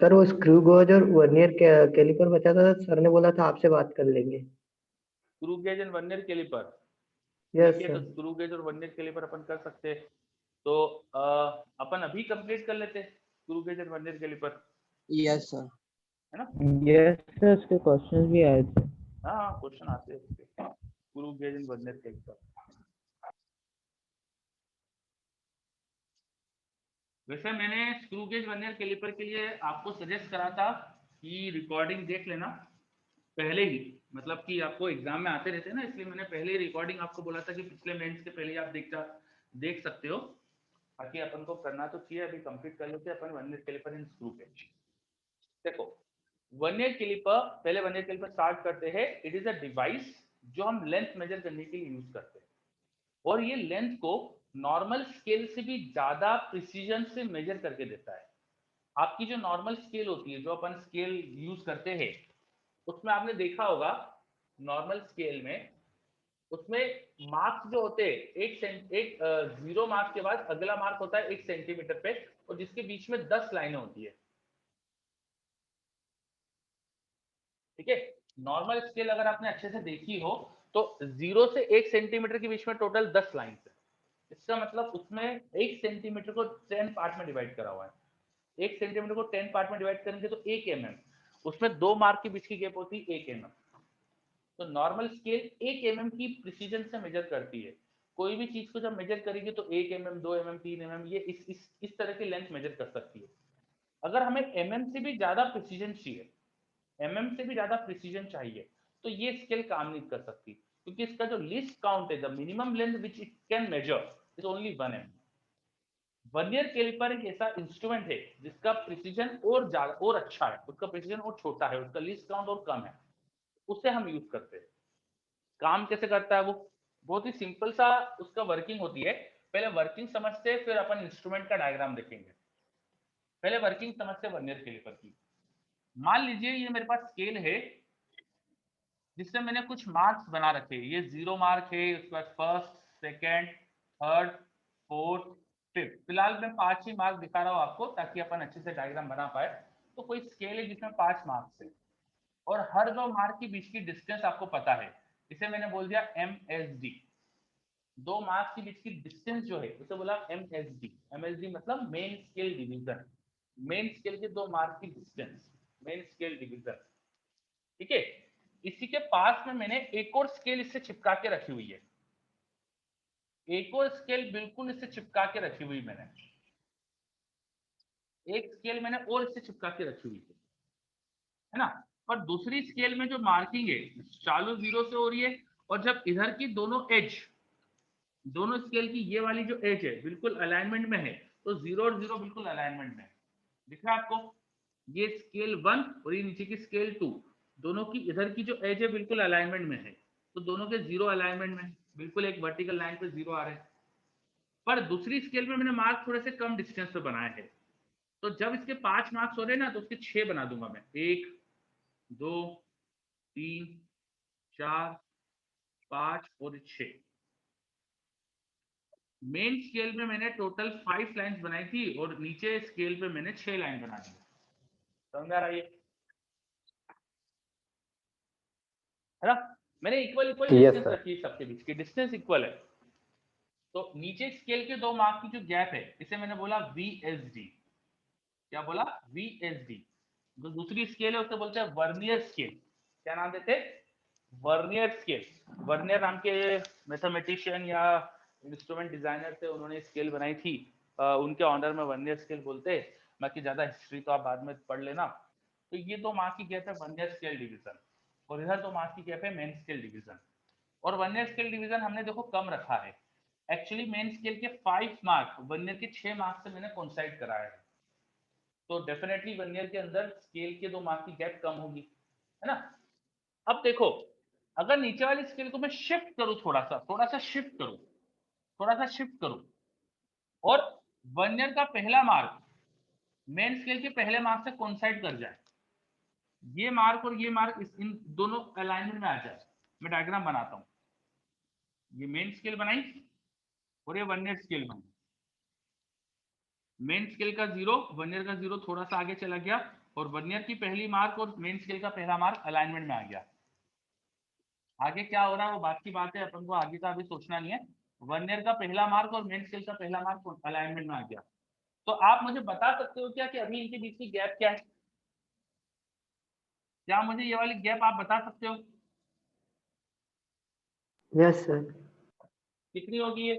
सर वो स्क्रू गेज और वर्नियर कैलिपर बचा था, सर ने बोला था आपसे बात कर लेंगे। Screw gauge and vernier calliper, yes ठीक है। तो सर। स्क्रू गेज और वर्नियर कैलिपर अपन कर सकते हैं, तो अपन अभी कंप्लीट कर लेते हैं screw gauge and vernier calliper, yes sir. है ना। यस सर, उसके क्वेश्चंस भी आए थे। हाँ, क्वेश्चन आते हैं screw gauge and vernier calliper. वैसे मैंने स्क्रू गेज वर्नियर कैलिपर के लिए आपको सजेस्ट करा था कि रिकॉर्डिंग देख लेना पहले ही, मतलब कि आपको एग्जाम में आते रहते हैं ना, इसलिए मैंने पहले ही रिकॉर्डिंग आपको बोला था कि पिछले मेंस के पहले ही आप देख सकते हो। बाकी अपन को करना तो चाहिए, अभी कंप्लीट कर लेते हैं अपन vernier calliper and screw gauge. देखो वर्नियर कैलिपर, पहले वर्नियर कैलिपर स्टार्ट करते हैं। इट इज अ डिवाइस जो हम लेंथ मेजर करने के लिए यूज करते हैं, और ये लेंथ को नॉर्मल स्केल से भी ज्यादा प्रिसीजन से मेजर करके देता है। आपकी जो नॉर्मल स्केल होती है, जो अपन स्केल यूज करते हैं, उसमें आपने देखा होगा नॉर्मल स्केल में उसमें मार्क्स जो होते हैं एक 0 मार्क के बाद अगला मार्क होता है 1 सेंटीमीटर पे, और जिसके बीच में 10 लाइनें होती है। ठीक है, नॉर्मल स्केल अगर आपने अच्छे से देखी हो तो 0 से 1 सेंटीमीटर के बीच में टोटल 10 लाइन है। इसका मतलब उसमें 1 सेंटीमीटर को 10 पार्ट में डिवाइड करा हुआ है। 1 सेंटीमीटर को 10 पार्ट में डिवाइड करेंगे तो 1 mm, उसमें 2 मार्क के बीच की गैप होती है 1 mm। तो नॉर्मल स्केल 1 mm की प्रिसीजन से मेजर करती है। कोई भी चीज को जब मेजर करेगी तो 1 mm, 2 mm, 3 mm, ये इस तरह की लेंथ मेजर कर सकती है। अगर हमें mm से भी ज्यादा प्रिसीजन चाहिए, से भी ज्यादा प्रिसीजन चाहिए, तो ये स्केल काम नहीं कर सकती, क्योंकि इसका जो लीस्ट काउंट है, the minimum length which it can measure is only 1 mm। Vernier calliper एक ऐसा इंस्ट्रूमेंट है जिसका प्रिसीजन और ज्यादा और अच्छा है, उसका प्रिसीजन और छोटा है, उसका लीस्ट काउंट और कम है, उसे हम यूज करते हैं। काम कैसे करता है वो, बहुत ही सिंपल सा उसका वर्किंग होती है। पहले वर्किंग समझते हैं, फिर अपन इंस्ट्रूमेंट का डायग्राम देखेंगे। पहले वर्किंग समझते हैं वर्नियर कैलिपर की। मान लीजिए ये मेरे पास स्केल है जिससे मैंने कुछ मार्क्स बना रखे हैं। ये 0 मार्क है, उसके बाद first, second, third, fourth, fifth. फिलहाल मैं 5 ही मार्क दिखा रहा हूँ आपको ताकि अपन अच्छे से डायग्राम बना पाए। तो कोई स्केल है जिसमें 5 मार्क्स है, और हर 2 मार्क के बीच की डिस्टेंस आपको पता है, इसे मैंने बोल दिया MSD। 2 मार्क्स के बीच की डिस्टेंस जो है उसे बोला MSD। MSD मतलब main scale division, main scale के 2 मार्क की डिस्टेंस, मेन स्केल डिवीजन। ठीक है, इसी के पास में मैंने एक और स्केल इससे चिपका के रखी हुई है, एक और स्केल बिल्कुल इससे चिपका के रखी हुई मैंने, एक स्केल मैंने और इससे चिपका के रखी हुई है ना। और दूसरी स्केल में जो मार्किंग है चालू 0 से हो रही है, और जब इधर की दोनों एज, दोनों स्केल की ये वाली जो एज है बिल्कुल अलाइनमेंट में है, तो 0 और 0 बिल्कुल अलाइनमेंट में है। दिख रहा है आपको, ये स्केल 1 और ये नीचे की स्केल 2, दोनों की इधर की जो एज है बिल्कुल अलाइनमेंट में है, तो दोनों के 0 अलाइनमेंट में, बिल्कुल एक वर्टिकल लाइन पे 0 आ रहे हैं। पर दूसरी स्केल में मैंने मार्क थोड़े से कम डिस्टेंस पे बनाए हैं, तो जब इसके 5 मार्क्स हो रहे हैं ना, तो उसके 6 बना दूंगा मैं। 1, 2, 3, 4, 5 और 6। मेन स्केल में मैंने टोटल 5 लाइंस बनाई थी, और नीचे स्केल पे मैंने 6 लाइन बना दी। समझ आ रहा है ना? मैंने इक्वल डिस्टेंस रखी है, सबके बीच की डिस्टेंस इक्वल है। तो नीचे स्केल के 2 मार्क की जो गैप है इसे मैंने बोला VSD। क्या बोला? VSD। जो दूसरी स्केल है उसे बोलते हैं वर्नियर स्केल। क्या नाम देते हैं? Vernier scale. वर्नियर नाम के मैथमेटिशियन या इंस्ट्रूमेंट डिजाइनर थे, उन्होंने स्केल बनाई थी, उनके ऑनर में वर्नियर स्केल बोलते हैं। बाकी ज्यादा हिस्ट्री तो आप बाद में पढ़ लेना। तो ये 2 मार्क की गैप है वर्नियर स्केल डिवीजन, और इधर 2 मार्क की गैप है मेन स्केल डिवीजन। और वर्नियर स्केल डिवीजन हमने देखो कम रखा है, एक्चुअली मेन स्केल के 5 मार्क वर्नियर के 6 मार्क से मैंने कोइंसाइड कराया है, तो डेफिनेटली वर्नियर के अंदर स्केल के 2 मार्क की गैप कम होगी, है ना। अब देखो, अगर नीचे वाली स्केल को मैं शिफ्ट करूं, थोड़ा सा शिफ्ट करूं, और वर्नियर का पहला मार्क मेन स्केल के पहले मार्क से कोइंसाइड कर जाए, ये मार्क और ये मार्क इन दोनों अलाइनमेंट में आ जाए। मैं डायग्राम बनाता हूं, ये मेन स्केल बनाई और ये वर्नियर स्केल बनाई। मेन स्केल का 0, वर्नियर का 0 थोड़ा सा आगे चला गया, और वर्नियर की पहली मार्क और मेन स्केल का पहला मार्क अलाइनमेंट में आ गया। आगे क्या हो रहा है वो बात की बात है, अपन को आगे का अभी सोचना नहीं है। वर्नियर का पहला मार्क और मेन स्केल का पहला मार्क अलाइनमेंट में आ गया। तो आप मुझे बता सकते हो क्या कि अभी इनके बीच की गैप क्या है? क्या मुझे ये वाली गैप आप बता सकते हो? यस सर, कितनी होगी ये?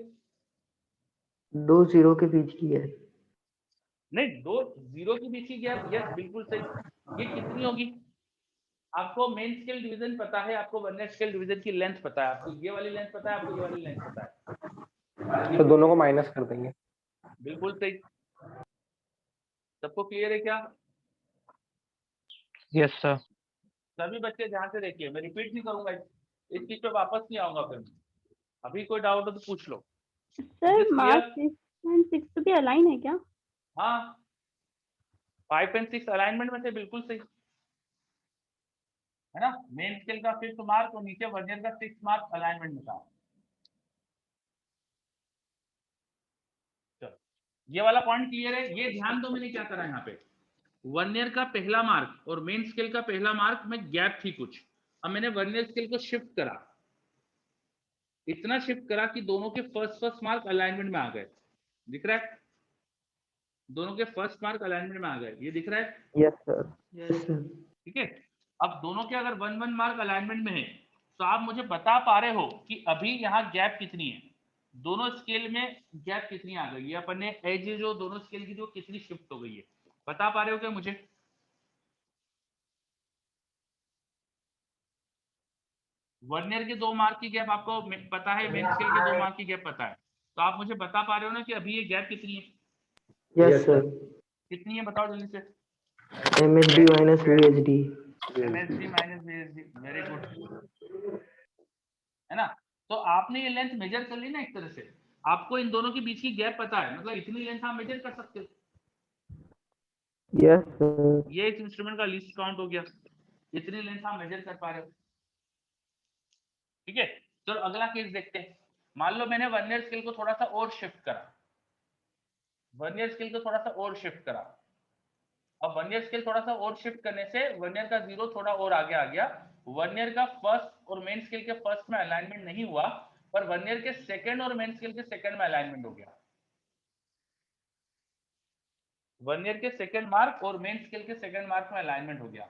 2 0 के बीच की है। नहीं, 2 0 के बीच की गैप, यस बिल्कुल सही। ये कितनी होगी? आपको मेन स्केल डिवीजन पता है, आपको वर्नियर स्केल डिवीजन की लेंथ पता है, आपको ये वाली लेंथ पता है, आपको ये वाली लेंथ पता है। तो दोनों को माइनस कर देंगे। बिल्कुल सही। सबको क्लियर है क्या? Yes sir. सभी बच्चे ध्यान से देखिए, मैं रिपीट नहीं करूंगा, इस चीज पे वापस नहीं आऊंगा फिर। अभी कोई डाउट हो तो पूछ लो। Sir mark clear? 6 and 6 तो भी अलाइन है क्या? हाँ, 5 and 6 अलाइनमेंट में थे, बिल्कुल सही है ना। मेन स्केल का 5th मार्क और नीचे वर्नियर का 6th मार्क अलाइनमेंट में था। चलो, ये वाला पॉइंट क्लियर है। ये ध्यान दो मैंने क्या करा यहाँ पे, वर्नियर का पहला मार्क और मेन स्केल का पहला मार्क में गैप थी कुछ, अब मैंने वर्नियर स्केल को शिफ्ट करा, इतना शिफ्ट करा कि दोनों के फर्स्ट मार्क अलाइनमेंट में आ गए। दिख रहा है? दोनों के फर्स्ट मार्क अलाइनमेंट में आ गए, ये दिख रहा है? Yes sir. Yes sir. ठीक है। अब दोनों के अगर 1 1 मार्क अलाइनमेंट में है तो आप मुझे बता पा रहे हो कि अभी यहाँ गैप कितनी है, दोनों स्केल में गैप कितनी आ गई है, अपन ने एज जो दोनों स्केल की जो कितनी शिफ्ट हो गई है, बता पा रहे हो क्या मुझे? वर्नियर के 2 मार्क की गैप आपको पता है, मेन स्केल के 2 मार्क की गैप पता है, तो आप मुझे बता पा रहे हो ना कि अभी ये गैप कितनी है? Yes sir. कितनी है बताओ जल्दी से। MSD minus VSD। MSD minus VSD, very good, है ना। तो आपने ये लेंथ मेजर कर ली ना एक तरह से, आपको इन दोनों के बीच की गैप पता है, मतलब इतनी लेंथ आप मेजर कर सकते हो। Yes sir. ये इस इंस्ट्रूमेंट का लीस्ट काउंट हो गया, इतनी लेंथ आप मेजर कर पा रहे हो। ठीक है, चलो अगला केस देखते हैं। मान लो मैंने वर्नियर स्केल को थोड़ा सा और शिफ्ट करा, वर्नियर स्केल को थोड़ा सा और शिफ्ट करा। अब वर्नियर स्केल थोड़ा सा और शिफ्ट करने से वर्नियर का 0 थोड़ा और आगे आ गया, वर्नियर का फर्स्ट और मेन स्केल के फर्स्ट में अलाइनमेंट नहीं हुआ, पर वर्नियर के सेकंड और मेन स्केल के सेकंड में अलाइनमेंट हो गया। वर्नियर के सेकंड मार्क और मेन स्केल के सेकंड मार्क में अलाइनमेंट हो गया।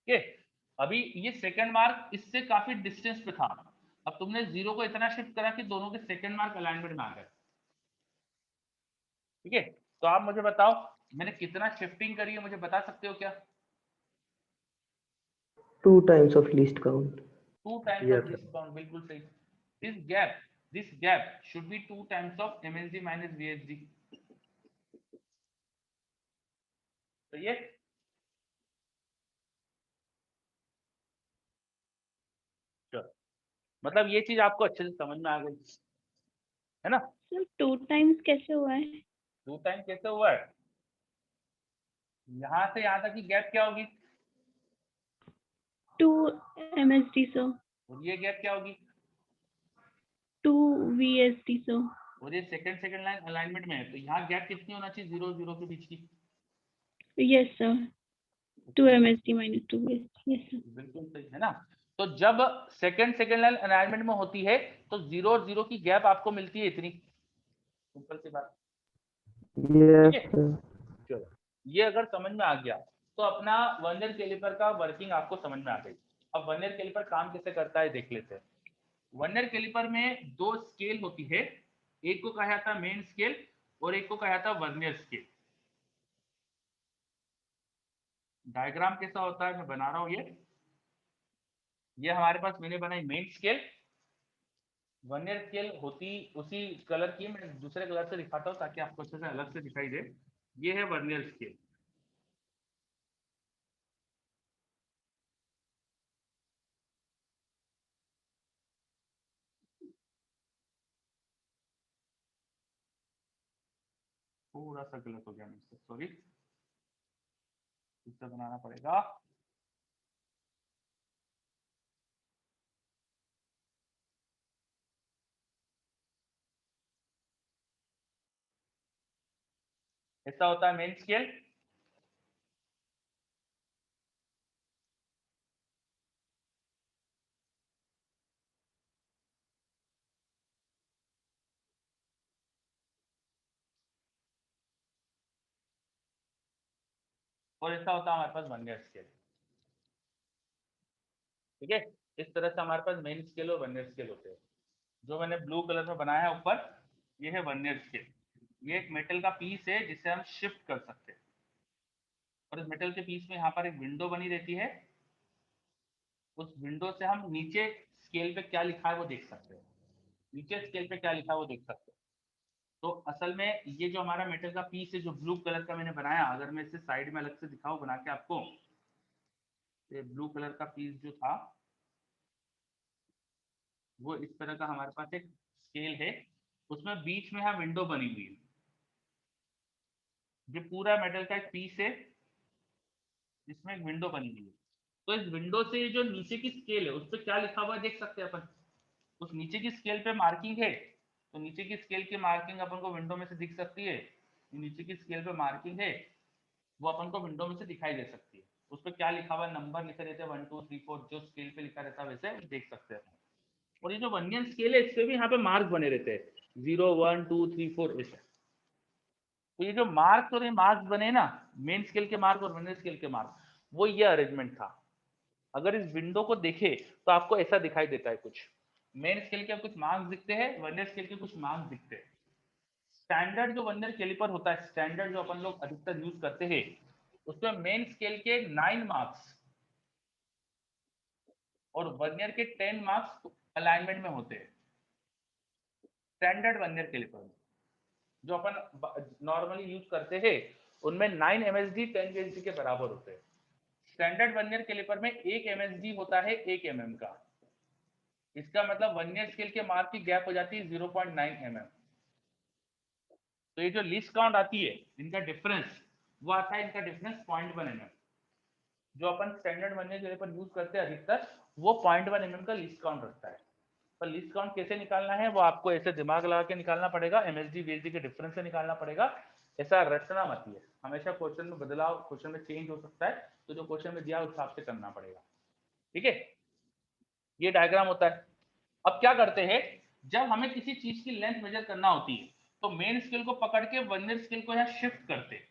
ठीक है, अभी ये सेकंड मार्क इससे काफी डिस्टेंस पे था, अब तुमने 0 को इतना शिफ्ट करा कि दोनों के सेकंड मार्क अलाइनमेंट में आ गए। ठीक है, तो आप मुझे बताओ मैंने कितना शिफ्टिंग करी है, मुझे बता सकते हो क्या? 2 times of least count। 2 times of least count, बिल्कुल सही। this gap should be 2 times of MSD minus VSD। तो ये मतलब ये चीज आपको अच्छे से समझ में आ गई है ना। सर 2 टाइम्स कैसे हुआ है? 2 टाइम कैसे हुआ है? यहाँ से यहाँ तक की गैप क्या होगी? 2 MSD सर, और ये गैप क्या होगी? 2 VSD सर। और ये सेकंड लाइन अलाइनमेंट में है, तो यहाँ गैप कितनी होना चाहिए 0 0 के बीच की? Yes sir, 2 MSD minus 2 VSD। Yes sir. बिल्कुल सही है ना। तो जब सेकंड लाइन अलाइनमेंट में होती है तो 0 और 0 की गैप आपको मिलती है इतनी, सिंपल सी बात। ठीक यस है, सर। चलो ये अगर समझ में आ गया तो अपना वर्नियर कैलिपर का वर्किंग आपको समझ में आ गई। अब वर्नियर कैलिपर काम कैसे करता है देख लेते हैं। वर्नियर कैलिपर में 2 स्केल होती है, एक को कहा जाता है मेन स्केल और एक को कहा जाता है वर्नियर स्केल। डायग्राम कैसा होता है मैं बना रहा हूं, ये हमारे पास मैंने बनाई मेन स्केल, वर्नियर स्केल होती उसी कलर की, मैं दूसरे कलर से दिखाता हूँ ताकि आपको अच्छे से अलग से दिखाई दे। ये है वर्नियर स्केल। थोड़ा सा गलत हो गया मुझसे, सॉरी, इससे बनाना पड़ेगा। ऐसा होता है मेन स्केल। और ऐसा होता है हमारे पास वर्नियर स्केल। ठीक है, इस तरह से हमारे पास मेन स्केल और वर्नियर स्केल होते हैं। जो मैंने ब्लू कलर में बनाया है ऊपर, ये है वर्नियर स्केल। ये एक मेटल का पीस है जिसे हम शिफ्ट कर सकते हैं, और इस मेटल के पीस में यहाँ पर एक विंडो बनी रहती है। उस विंडो से हम नीचे स्केल पे क्या लिखा है वो देख सकते हैं। नीचे स्केल पे क्या लिखा है वो देख सकते हैं। तो असल में ये जो हमारा मेटल का पीस है जो ब्लू कलर का मैंने बनाया, अगर मैं इसे साइड में अलग से दिखाऊं बना के आपको, ये ब्लू कलर का पीस जो था वो इस तरह का हमारे पास एक स्केल है, उसमें बीच में यहाँ विंडो बनी हुई है। ये पूरा मेटल का एक पीस है, इसमें एक विंडो बनी हुई है। तो इस विंडो से जो नीचे की स्केल है उस पर क्या लिखा हुआ है देख सकते हैं अपन। उस नीचे की स्केल पे मार्किंग है, तो नीचे की स्केल की मार्किंग अपन को विंडो में से दिख सकती है। नीचे की स्केल पे मार्किंग है वो अपन को विंडो में से दिखाई दे सकती है। उस पर क्या लिखा हुआ नंबर लिखे रहते हैं 1 2 3 4, जो स्केल पे लिखा रहता है वैसे देख सकते हैं। और ये जो वर्नियर स्केल है इससे भी यहाँ पे मार्क बने रहते हैं 0 1 2 3 4 ऐसे। तो ये जो मार्क और ये मार्क्स बने ना, मेन स्केल के मार्क और वर्नियर स्केल के मार्क, वो ये अरेंजमेंट था। अगर इस विंडो को देखे तो आपको ऐसा दिखाई देता है कुछ मेन स्केल के कुछ मार्क्स दिखते हैं, वर्नियर स्केल के कुछ मार्क्स दिखते हैं। स्टैंडर्ड जो वर्नियर कैलिपर होता है, स्टैंडर्ड जो अपन लोग अधिकतर यूज करते हैं, उसमें मेन स्केल के 9 मार्क्स और वर्नियर के 10 मार्क्स अलाइनमेंट में होते हैं। स्टैंडर्ड वर्नियर कैलिपर में जो अपन नॉर्मली यूज करते हैं उनमें 9 MSD 10 VSD के बराबर होते हैं। स्टैंडर्ड वर्नियर कैलिपर में 1 MSD होता है 1 mm का। इसका मतलब वर्नियर स्केल के मार्क की गैप हो जाती है 0.9 mm। तो ये जो लीस्ट काउंट आती है इनका डिफरेंस, वो आता है इनका डिफरेंस 0.1 mm। जो अपन स्टैंडर्ड वर्नियर कैलिपर यूज करते हैं अधिकतर वो 0.1 mm का लीस्ट काउंट रखता है। पर लीस्ट काउंट कैसे निकालना है वो आपको ऐसे दिमाग लगा के निकालना पड़ेगा, MSD VSD के डिफरेंस से निकालना पड़ेगा। ऐसा रटना मत है, हमेशा क्वेश्चन में बदलाव, क्वेश्चन में चेंज हो सकता है, तो जो क्वेश्चन में दिया उस हिसाब से करना पड़ेगा। ठीक है, ये डायग्राम होता है। अब क्या करते हैं, जब हमें किसी चीज की लेंथ मेजर करना होती है तो मेन स्केल को पकड़ के वर्नियर स्केल को यहाँ शिफ्ट करते हैं,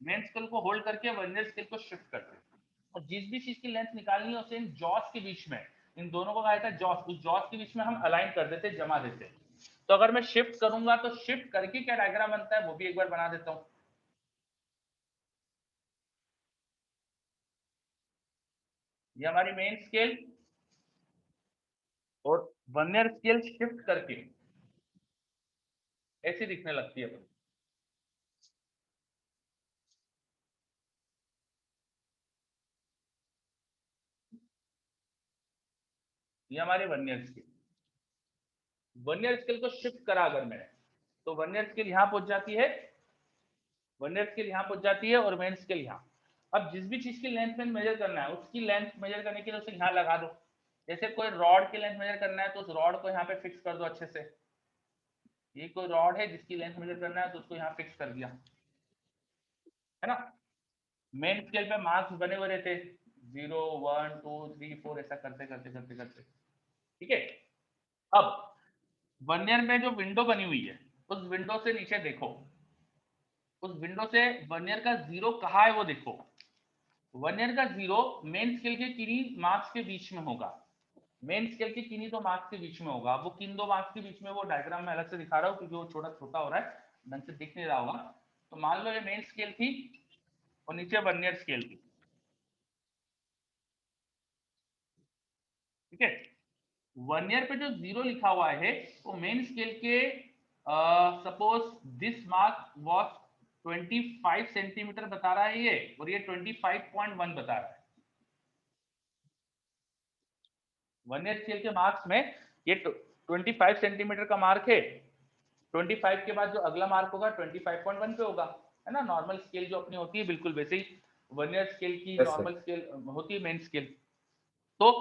मेन स्केल को होल्ड करके वर्नियर स्केल को शिफ्ट करते हैं। और जिस भी चीज की लेंथ निकालनी है उसे इन जॉस के बीच में, इन दोनों को कहा जाता है जॉस, उस जॉस के बीच में हम अलाइन कर देते, जमा देते। तो अगर मैं शिफ्ट करूंगा तो शिफ्ट करके क्या डायग्राम बनता है वो भी एक बार बना देता हूं। ये हमारी मेन स्केल और वर्नियर स्केल शिफ्ट करके ऐसी दिखने लगती है। ये हमारी वर्नियर स्केल, वर्नियर स्केल को शिफ्ट करा अगर मैंने तो वर्नियर स्केल यहां पहुंच जाती है, वर्नियर स्केल यहां पहुंच जाती है और मेन स्केल यहां। अब जिस भी चीज की लेंथ में मेजर करना है उसकी लेंथ मेजर करने के लिए उसे यहां लगा दो। जैसे कोई रॉड की लेंथ मेजर करना है तो उस रॉड को यहाँ पे फिक्स कर दो अच्छे से। ये कोई रॉड है जिसकी लेंथ मेजर करना है तो उसको यहाँ फिक्स कर दिया, है ना। मेन स्केल पे मार्क्स बने हुए रहते 0 1 2 3 4 ऐसा करते करते करते करते। ठीक है, अब वर्नियर में जो विंडो बनी हुई है उस विंडो से नीचे देखो, उस विंडो से वर्नियर का 0 कहाँ है वो देखो। वर्नियर का 0 मेन स्केल के किन्हीं मार्क्स के बीच में होगा, मेन स्केल के किन्हीं दो मार्क्स के बीच में होगा। वो किन दो मार्क्स के बीच में वो डायग्राम में अलग से दिखा रहा हूँ क्योंकि वो छोटा छोटा हो रहा है, ढंग से दिख नहीं रहा होगा। तो मान लो ये मेन स्केल थी और नीचे वर्नियर स्केल थी। ठीक है, वर्नियर पे जो 0 लिखा हुआ है वो मेन स्केल के suppose this mark was 25 centimetre बता रहा है ये, और ये 25.1 बता रहा है। वर्नियर स्केल के मार्क्स में ये 25 सेंटीमीटर का मार्क है, 25 के बाद जो अगला मार्क होगा 25.1 पे होगा, है ना। नॉर्मल स्केल जो अपनी होती है बिल्कुल वैसे ही वर्नियर स्केल की नॉर्मल स्केल होती है मेन स्केल। तो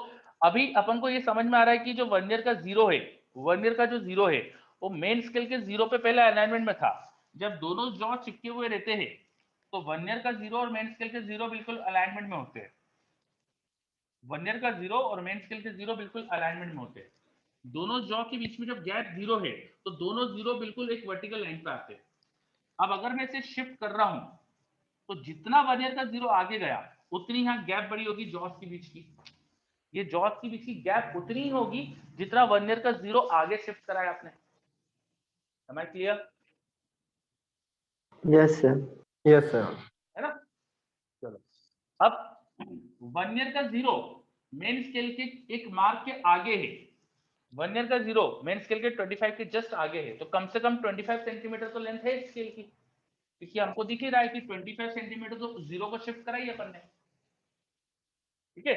अभी अपन को ये समझ में आ रहा है कि जो वर्नियर का 0 है, वर्नियर का जो 0 है वो मेन स्केल के 0 पे पहले अलाइनमेंट में था। जब दोनों जॉ चिपके हुए रहते हैं तो वर्नियर का 0 और मेन स्केल के 0 बिल्कुल अलाइनमेंट में होते हैं। वर्नियर का 0 और मेन स्केल के 0 बिल्कुल अलाइनमेंट में होते हैं। दोनों जॉ के बीच में जब गैप 0 है तो दोनों 0 बिल्कुल एक वर्टिकल लाइन पे आते हैं। अब अगर मैं इसे शिफ्ट कर रहा हूं तो जितना वर्नियर का 0 आगे गया उतनी यहां गैप बड़ी होगी जॉस के बीच की। ये जॉस की बीच की गैप उतनी ही होगी जितना वर्नियर का 0 आगे शिफ्ट करा है आपने। Am I clear? Yes sir. Yes sir. है ना? चलो अब वर्नियर का 0 मेन स्केल के एक मार्क के आगे है। वर्नियर का 0 मेन स्केल के 25 के जस्ट आगे है, तो कम से कम 25 सेंटीमीटर तो लेंथ है स्केल की, क्योंकि हमको दिख ही रहा है कि 25 सेंटीमीटर तो 0 को शिफ्ट करा ही अपन ने। ठीक है,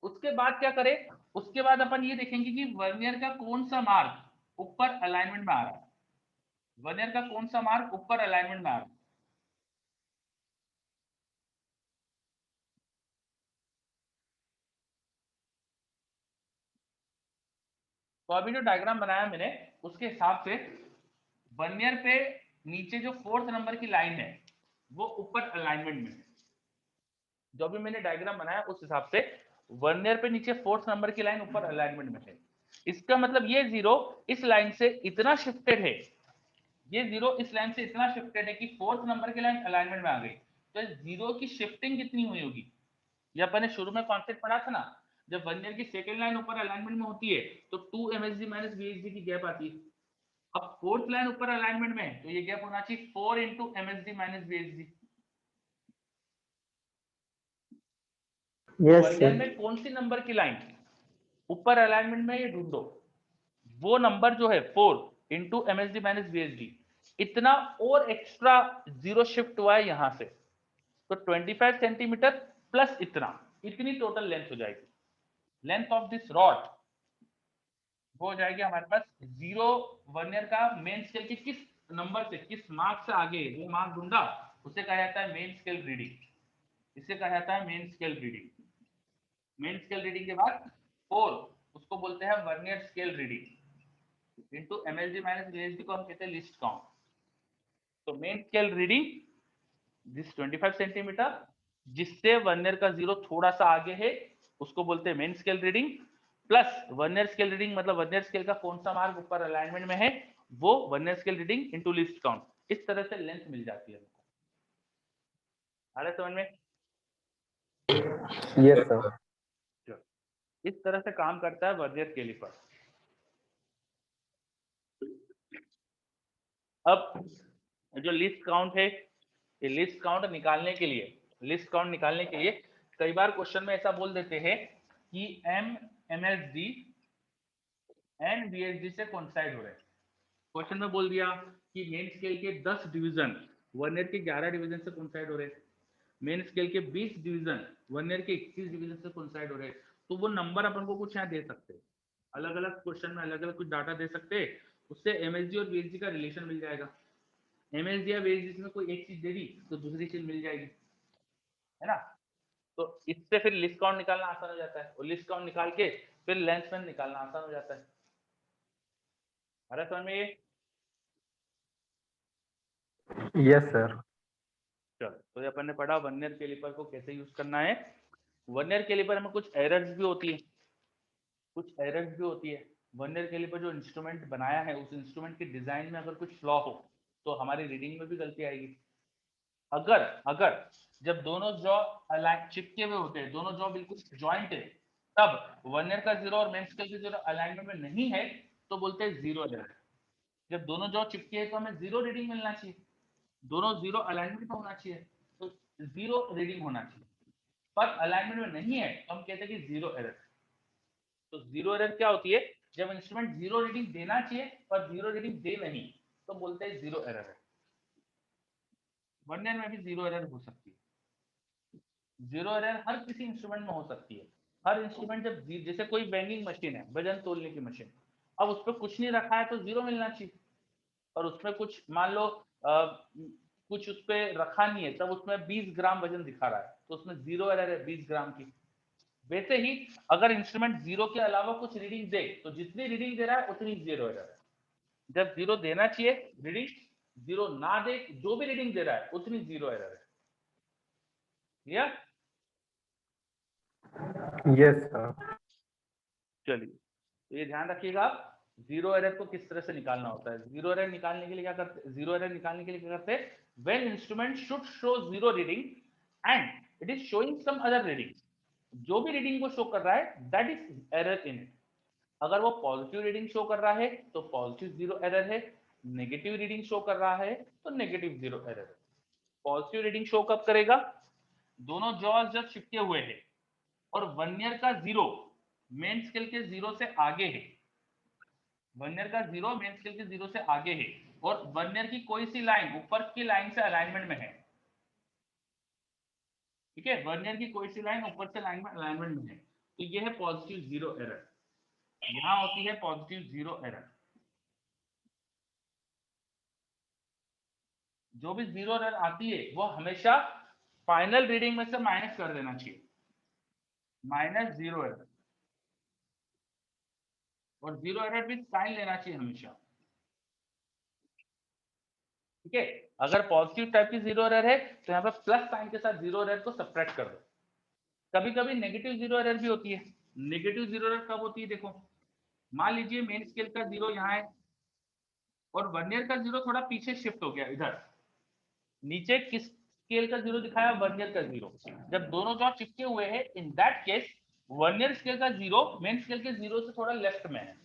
उसके बाद क्या करें, उसके बाद अपन ये देखेंगे कि वर्नियर का कौन सा मार्क ऊपर अलाइनमेंट में आ रहा है। वर्नियर का कौन सा मार्क ऊपर अलाइनमेंट में आ रहा है। तो अभी जो डायग्राम बनाया मैंने उसके हिसाब से वर्नियर पे नीचे जो 4th नंबर की लाइन है वो ऊपर अलाइनमेंट में है। जो भी मैंने डायग्राम बनाया उस हिसाब से वर्नियर पे नीचे 4th नंबर की लाइन ऊपर अलाइनमेंट में है। इसका मतलब ये 0 इस लाइन से इतना शिफ्टेड है, ये 0 इस लाइन से इतना शिफ्टेड है कि 4th नंबर की लाइन अलाइनमेंट में आ गई। तो 0 की शिफ्टिंग कितनी हुई होगी, ये अपन ने शुरू में कॉन्सेप्ट पढ़ा था ना, जब वर्नियर की सेकंड लाइन ऊपर अलाइनमेंट में होती है तो 2 MSD माइनस VHD की गैप आती है। अब 4th लाइन ऊपर अलाइनमेंट में है तो ये गैप होना चाहिए 4 into MSD minus VHD। Yes vernier sir. में कौन सी नंबर की लाइन ऊपर अलाइनमेंट में, ये ढूंढो। वो नंबर जो है 4 इंटू MSD माइनस VHD, इतना और एक्स्ट्रा 0 शिफ्ट हुआ है यहां से, तो 25 सेंटीमीटर प्लस इतनी टोटल लेंथ हो जाएगी। लेंथ ऑफ दिस रॉड वो हो जाएगी हमारे पास 0। वर्नियर का मेन स्केल के किस नंबर से, किस मार्क से आगे वो मार्क ढूंढा, उसे कहा जाता है मेन स्केल रीडिंग। इसे कहा जाता है main scale reading. Main scale reading के बाद 4 उसको बोलते हैं vernier scale reading into MSD minus VHD को हम कहते हैं लिस्ट काउंट। तो main scale reading this 25 centimetre, जिससे वर्नियर का 0 थोड़ा सा आगे है उसको बोलते हैं main scale reading, plus vernier scale reading मतलब वर्नियर स्केल का कौन सा मार्क ऊपर अलाइनमेंट में है वो vernier scale reading into least count. इस तरह से लेंथ मिल जाती है हमको। आ रहा है समझ में? Yes sir. इस तरह से काम करता है वर्नियर कैलिपर। अब जो लिस्ट काउंट है, ये लिस्ट काउंट निकालने के लिए कई बार क्वेश्चन में ऐसा बोल देते हैं कि MSD एंड VHD से कोइंसाइड हो रहे हैं। क्वेश्चन में बोल दिया कि मेन स्केल के 10 डिवीजन वर्नियर के 11 डिवीजन से कोइंसाइड हो रहे हैं, मेन स्केल के 20 डिवीजन वर्नियर के 21 डिवीजन से कोइंसाइड हो रहे हैं, तो वो नंबर अपन को कुछ यहाँ दे सकते हैं। अलग अलग क्वेश्चन में अलग अलग कुछ डाटा दे सकते हैं, उससे MSD और VHD का रिलेशन मिल जाएगा। MSD या VHD में कोई एक चीज दे दी तो दूसरी चीज मिल जाएगी, है ना? तो इससे फिर लिस्ट काउंट निकालना आसान हो जाता है, और लिस्ट काउंट निकाल के फिर लेंथ स्पैन निकालना आसान हो जाता है। समझ में ये? Yes sir. चलो, तो ये अपन ने पढ़ा वर्नियर कैलिपर को कैसे यूज करना है। वर्नियर कैलिपर में कुछ एरर्स भी होती है, वर्नियर कैलिपर जो इंस्ट्रूमेंट बनाया है उस इंस्ट्रूमेंट के डिजाइन में अगर कुछ फ्लॉ हो तो हमारी रीडिंग में भी गलती आएगी। अगर जब दोनों जॉ अलाइन चिपके हुए होते हैं, दोनों जॉ बिल्कुल जॉइंट है, तब वर्नियर का 0 और मेन स्केल का 0 अलाइनमेंट में नहीं है तो बोलते हैं 0 एरर। जब दोनों जॉ चिपके हैं तो हमें 0 रीडिंग मिलना चाहिए, दोनों 0 अलाइनमेंट में होना चाहिए, तो 0 रीडिंग होना चाहिए। पर अलाइनमेंट में नहीं है तो हम कहते हैं कि 0 एरर। तो 0 एरर क्या होती है, जब इंस्ट्रूमेंट 0 रीडिंग देना चाहिए पर 0 रीडिंग दे नहीं तो बोलते हैं 0 एरर है। वर्नियर में भी 0 एरर हो सकती है। 0 एरर हर किसी इंस्ट्रूमेंट में हो सकती है। हर इंस्ट्रूमेंट जब जैसे कोई बैंगिंग मशीन है, वजन तोलने की मशीन, अब उस पर कुछ नहीं रखा है तो 0 मिलना चाहिए, और उसमें कुछ मान लो कुछ उस पर रखा नहीं है तब उसमें 20 ग्राम वजन दिखा रहा है तो उसमें 0 एरर है 20 ग्राम की। वैसे ही अगर इंस्ट्रूमेंट 0 के अलावा कुछ रीडिंग दे तो जितनी रीडिंग दे रहा है उतनी 0 एरर है। जब 0 देना चाहिए रीडिंग, 0 ना दे, जो भी रीडिंग दे रहा है उतनी 0 एरर है। क्लियर? Yes sir. चलिए, तो ये ध्यान रखिएगा आप 0 एरर को किस तरह से निकालना होता है। 0 एरर निकालने के लिए क्या करते हैं, when instrument should show 0 reading and it is showing some other reading, जो भी रीडिंग वो शो कर रहा है that is error in it. अगर वो पॉजिटिव रीडिंग शो कर रहा है तो पॉजिटिव 0 एरर है, नेगेटिव रीडिंग शो कर रहा है तो नेगेटिव 0 एरर है। पॉजिटिव रीडिंग शो कब करेगा? दोनों जॉज जब चिपके हुए हैं और वर्नियर का 0 मेन स्केल के 0 से आगे है, वर्नियर का 0 मेन स्केल के 0 से आगे है और वर्नियर की कोई सी लाइन ऊपर की लाइन से अलाइनमेंट में है, ठीक है, वर्नियर की कोई सी लाइन ऊपर से लाइन में अलाइनमेंट में है, तो ये है पॉजिटिव 0 एरर। यहां होती है पॉजिटिव 0 एरर। जो भी 0 एरर आती है वो हमेशा फाइनल रीडिंग में से माइनस कर देना चाहिए, -0 एरर, और 0 एरर भी साइन लेना चाहिए हमेशा, ठीक है। अगर पॉजिटिव टाइप की 0 एरर है तो यहाँ पे प्लस साइन के साथ 0 एरर को सब्ट्रैक्ट कर दो। कभी कभी नेगेटिव 0 एरर भी होती है। नेगेटिव 0 एरर कब होती है? देखो, मान लीजिए मेन स्केल का 0 यहाँ है और वर्नियर का 0 थोड़ा पीछे शिफ्ट हो गया इधर, नीचे किस स्केल का 0 दिखाया? वर्नियर का 0। जब दोनों जॉ चिपके हुए हैं, in that case vernier scale का 0 मेन स्केल के 0 से थोड़ा लेफ्ट में है,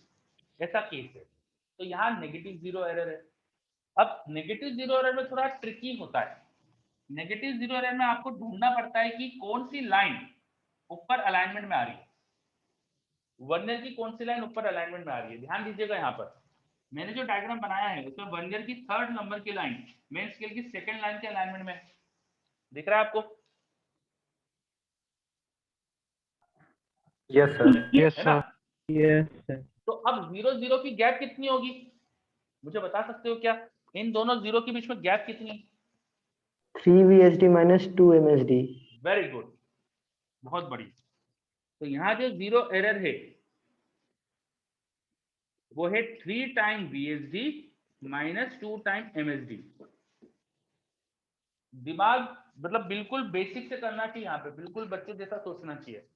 ऐसा केस है, तो यहाँ नेगेटिव 0 एरर है। अब नेगेटिव 0 एरर में थोड़ा ट्रिकी होता है। नेगेटिव 0 एरर में आपको ढूंढना पड़ता है कि कौन सी लाइन ऊपर अलाइनमेंट में आ रही है, वर्नियर की कौन सी लाइन ऊपर अलाइनमेंट में आ रही है। ध्यान दीजिएगा, यहाँ पर मैंने जो डायग्राम बनाया है उसमें वर्नियर की 3rd नंबर की लाइन मेन स्केल की 2nd लाइन के अलाइनमेंट में दिख रहा है आपको? Yes sir. यस है ना? सर। Yes sir. तो अब 0 0 की गैप कितनी होगी, मुझे बता सकते हो क्या? इन दोनों 0 के बीच में गैप कितनी है? 3 VSD minus 2 MSD। Very good, बहुत बढ़िया। तो यहाँ जो 0 एरर है वो है 3 time VSD minus 2 time MSD। दिमाग मतलब बिल्कुल बेसिक से करना चाहिए, यहाँ पे बिल्कुल बच्चे जैसा सोचना चाहिए।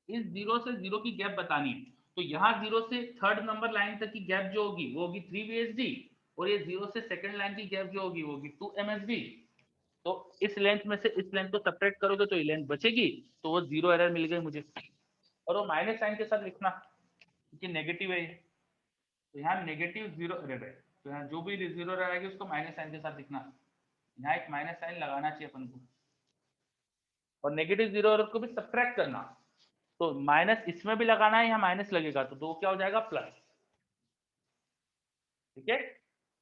इस 0 से 0 की गैप बतानी है, तो यहाँ 0 से 3rd नंबर लाइन तक की गैप जो होगी वो होगी 3 VSD, और ये 0 से 2nd लाइन की गैप जो होगी वो होगी 2 MSD। तो इस लेंथ में से इस लेंथ को सब्ट्रैक्ट करोगे तो ये लेंथ बचेगी, तो वो 0 एरर मिल गई मुझे। और वो माइनस साइन के साथ लिखना क्योंकि नेगेटिव है, तो यहाँ नेगेटिव 0 एरर है, तो यहाँ जो भी 0 एरर आएगी उसको माइनस साइन के साथ लिखना। यहाँ एक माइनस साइन लगाना चाहिए अपन को, और नेगेटिव 0 एरर को भी सब्ट्रैक्ट करना, तो माइनस इसमें भी लगाना है, यहाँ माइनस लगेगा तो 2 क्या हो जाएगा? प्लस, ठीक है।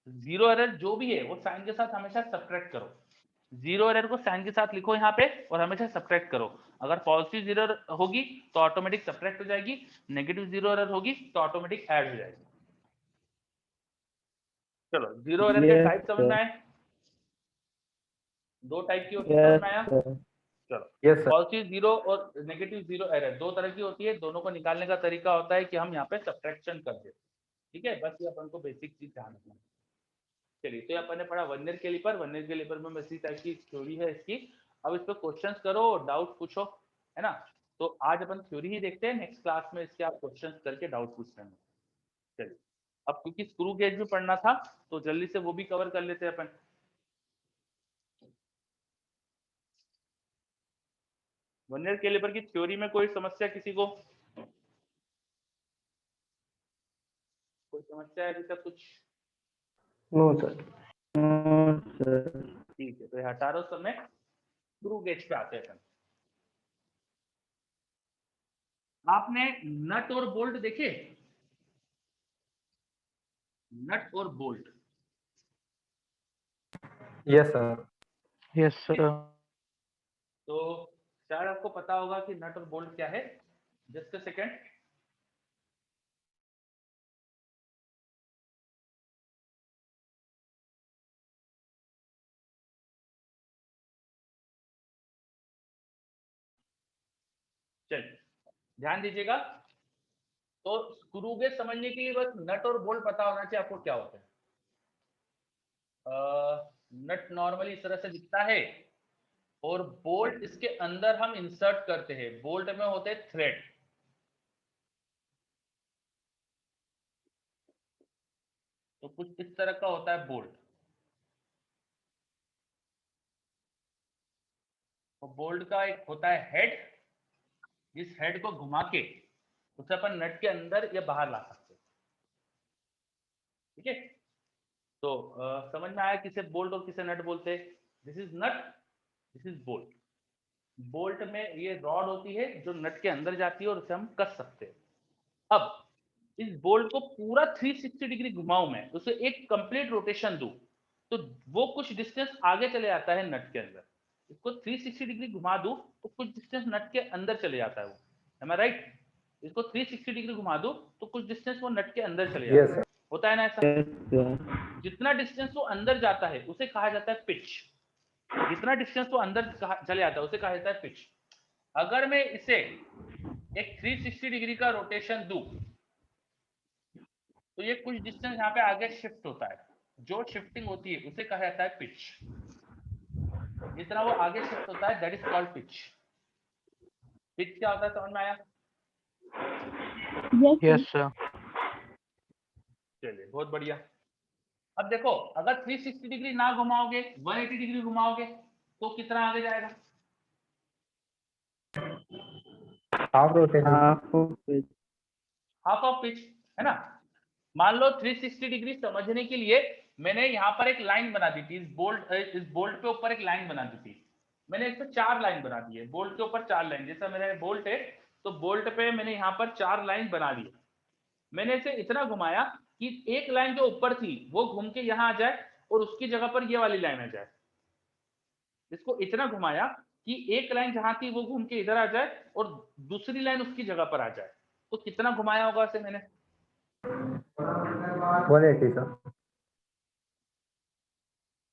0 एरर जो भी है वो साइन के साथ हमेशा सब्ट्रैक्ट करो। 0 एरर को साइन के साथ लिखो यहाँ पे और हमेशा सब्ट्रैक्ट करो। अगर पॉजिटिव 0 होगी तो ऑटोमेटिक सब्ट्रैक्ट हो जाएगी, नेगेटिव 0 एरर होगी तो ऑटोमेटिक ऐड हो जाएगी। चलो 0 एरर के यस टाइप समझ में सर। आए? 2 टाइप की होती है, समझ यस में आया? सर। चलो, यस सर। पॉजिटिव 0 और नेगेटिव 0 एरर 2 तरह की होती है, दोनों को निकालने का तरीका होता है कि हम यहाँ पे सब्ट्रैक्शन कर दे, ठीक है। बस ये अपन को बेसिक चीज ध्यान रखना है। चलिए, तो अपन ने पढ़ा वर्नियर कैलिपर। वर्नियर कैलिपर में इसी टाइप की थ्योरी है इसकी। अब इस पर क्वेश्चंस करो, डाउट पूछो, है ना। तो आज अपन थ्योरी ही देखते हैं, नेक्स्ट क्लास में इसके आप क्वेश्चंस करके डाउट पूछ लेंगे। चलिए, अब क्योंकि स्क्रू गेज भी पढ़ना था तो जल्दी से वो भी कवर कर लेते हैं अपन। वर्नियर कैलिपर की थ्योरी में कोई समस्या किसी को? कोई समस्या है अभी तक कुछ? No sir. No sir. ठीक है, तो 18 समय स्क्रू गेज पे आते हैं अपन। आपने नट और बोल्ट देखे? नट और bolt, yes sir. Yes sir. तो शायद आपको पता होगा कि नट और बोल्ट क्या है। Just a second. चलिए, ध्यान दीजिएगा। तो स्क्रू गेज समझने के लिए बस नट और बोल्ट पता होना चाहिए आपको क्या होता है। नट नॉर्मली इस तरह से दिखता है और बोल्ट इसके अंदर हम इंसर्ट करते हैं। बोल्ट में होते हैं थ्रेड, तो कुछ इस तरह का होता है बोल्ट। तो बोल्ट का एक होता है हेड इस हेड को घुमा के उसे अपन नट के अंदर या बाहर ला सकते हैं। ठीक है, तो समझ में आया किसे बोल्ट और किसे नट बोलते हैं। This is not, this is bolt. Bolt में ये रॉड होती है जो नट के अंदर जाती है और उसे हम कस सकते हैं। अब इस बोल्ट को पूरा 360 डिग्री घुमाऊं मैं, उसे एक कंप्लीट रोटेशन दूं, तो वो कुछ डिस्टेंस आगे चले जाता है नट के अंदर। इसको 360 डिग्री घुमा दूं तो कुछ डिस्टेंस नट के अंदर चले जाता है वो, am I right? इसको 360 डिग्री घुमा दूं तो कुछ डिस्टेंस वो नट के अंदर चले जाता Yes, है। sir. होता है ना ऐसा? Yes, sir. जितना डिस्टेंस वो अंदर जाता है उसे कहा जाता है पिच। जितना डिस्टेंस वो अंदर चले जाता है उसे कहा जाता है पिच। अगर मैं इसे एक 360 डिग्री का रोटेशन दूं तो ये कुछ डिस्टेंस यहाँ पे आगे शिफ्ट होता है। जो शिफ्टिंग होती है उसे कहा जाता है पिच। जितना वो आगे शिफ्ट होता है that is called pitch. Pitch क्या होता है समझ में आया? Yes, sir. चलिए बहुत बढ़िया। अब देखो अगर 360 डिग्री ना घुमाओगे, 180 डिग्री घुमाओगे तो कितना आगे जाएगा? Half rotation. Half of it. Half of pitch, है ना। मान लो 360 डिग्री समझने के लिए मैंने यहाँ पर एक लाइन बना दी थी, इस बोल्ट पे ऊपर एक लाइन बना दी थी। मैंने इस पे 4 लाइन बना दी है, बोल्ट के ऊपर 4 लाइन। जैसा मेरा बोल्ट है तो बोल्ट पे मैंने यहाँ पर 4 लाइन बना दी। मैंने इसे इतना घुमाया कि एक लाइन जो ऊपर थी वो घूम के यहाँ आ जाए और उसकी जगह पर ये वाली लाइन आ जाए। इसको इतना घुमाया कि एक लाइन जहां थी वो घूम के इधर आ जाए और दूसरी लाइन उसकी जगह पर आ जाए। तो कितना घुमाया होगा इसे मैंने? 180, sir.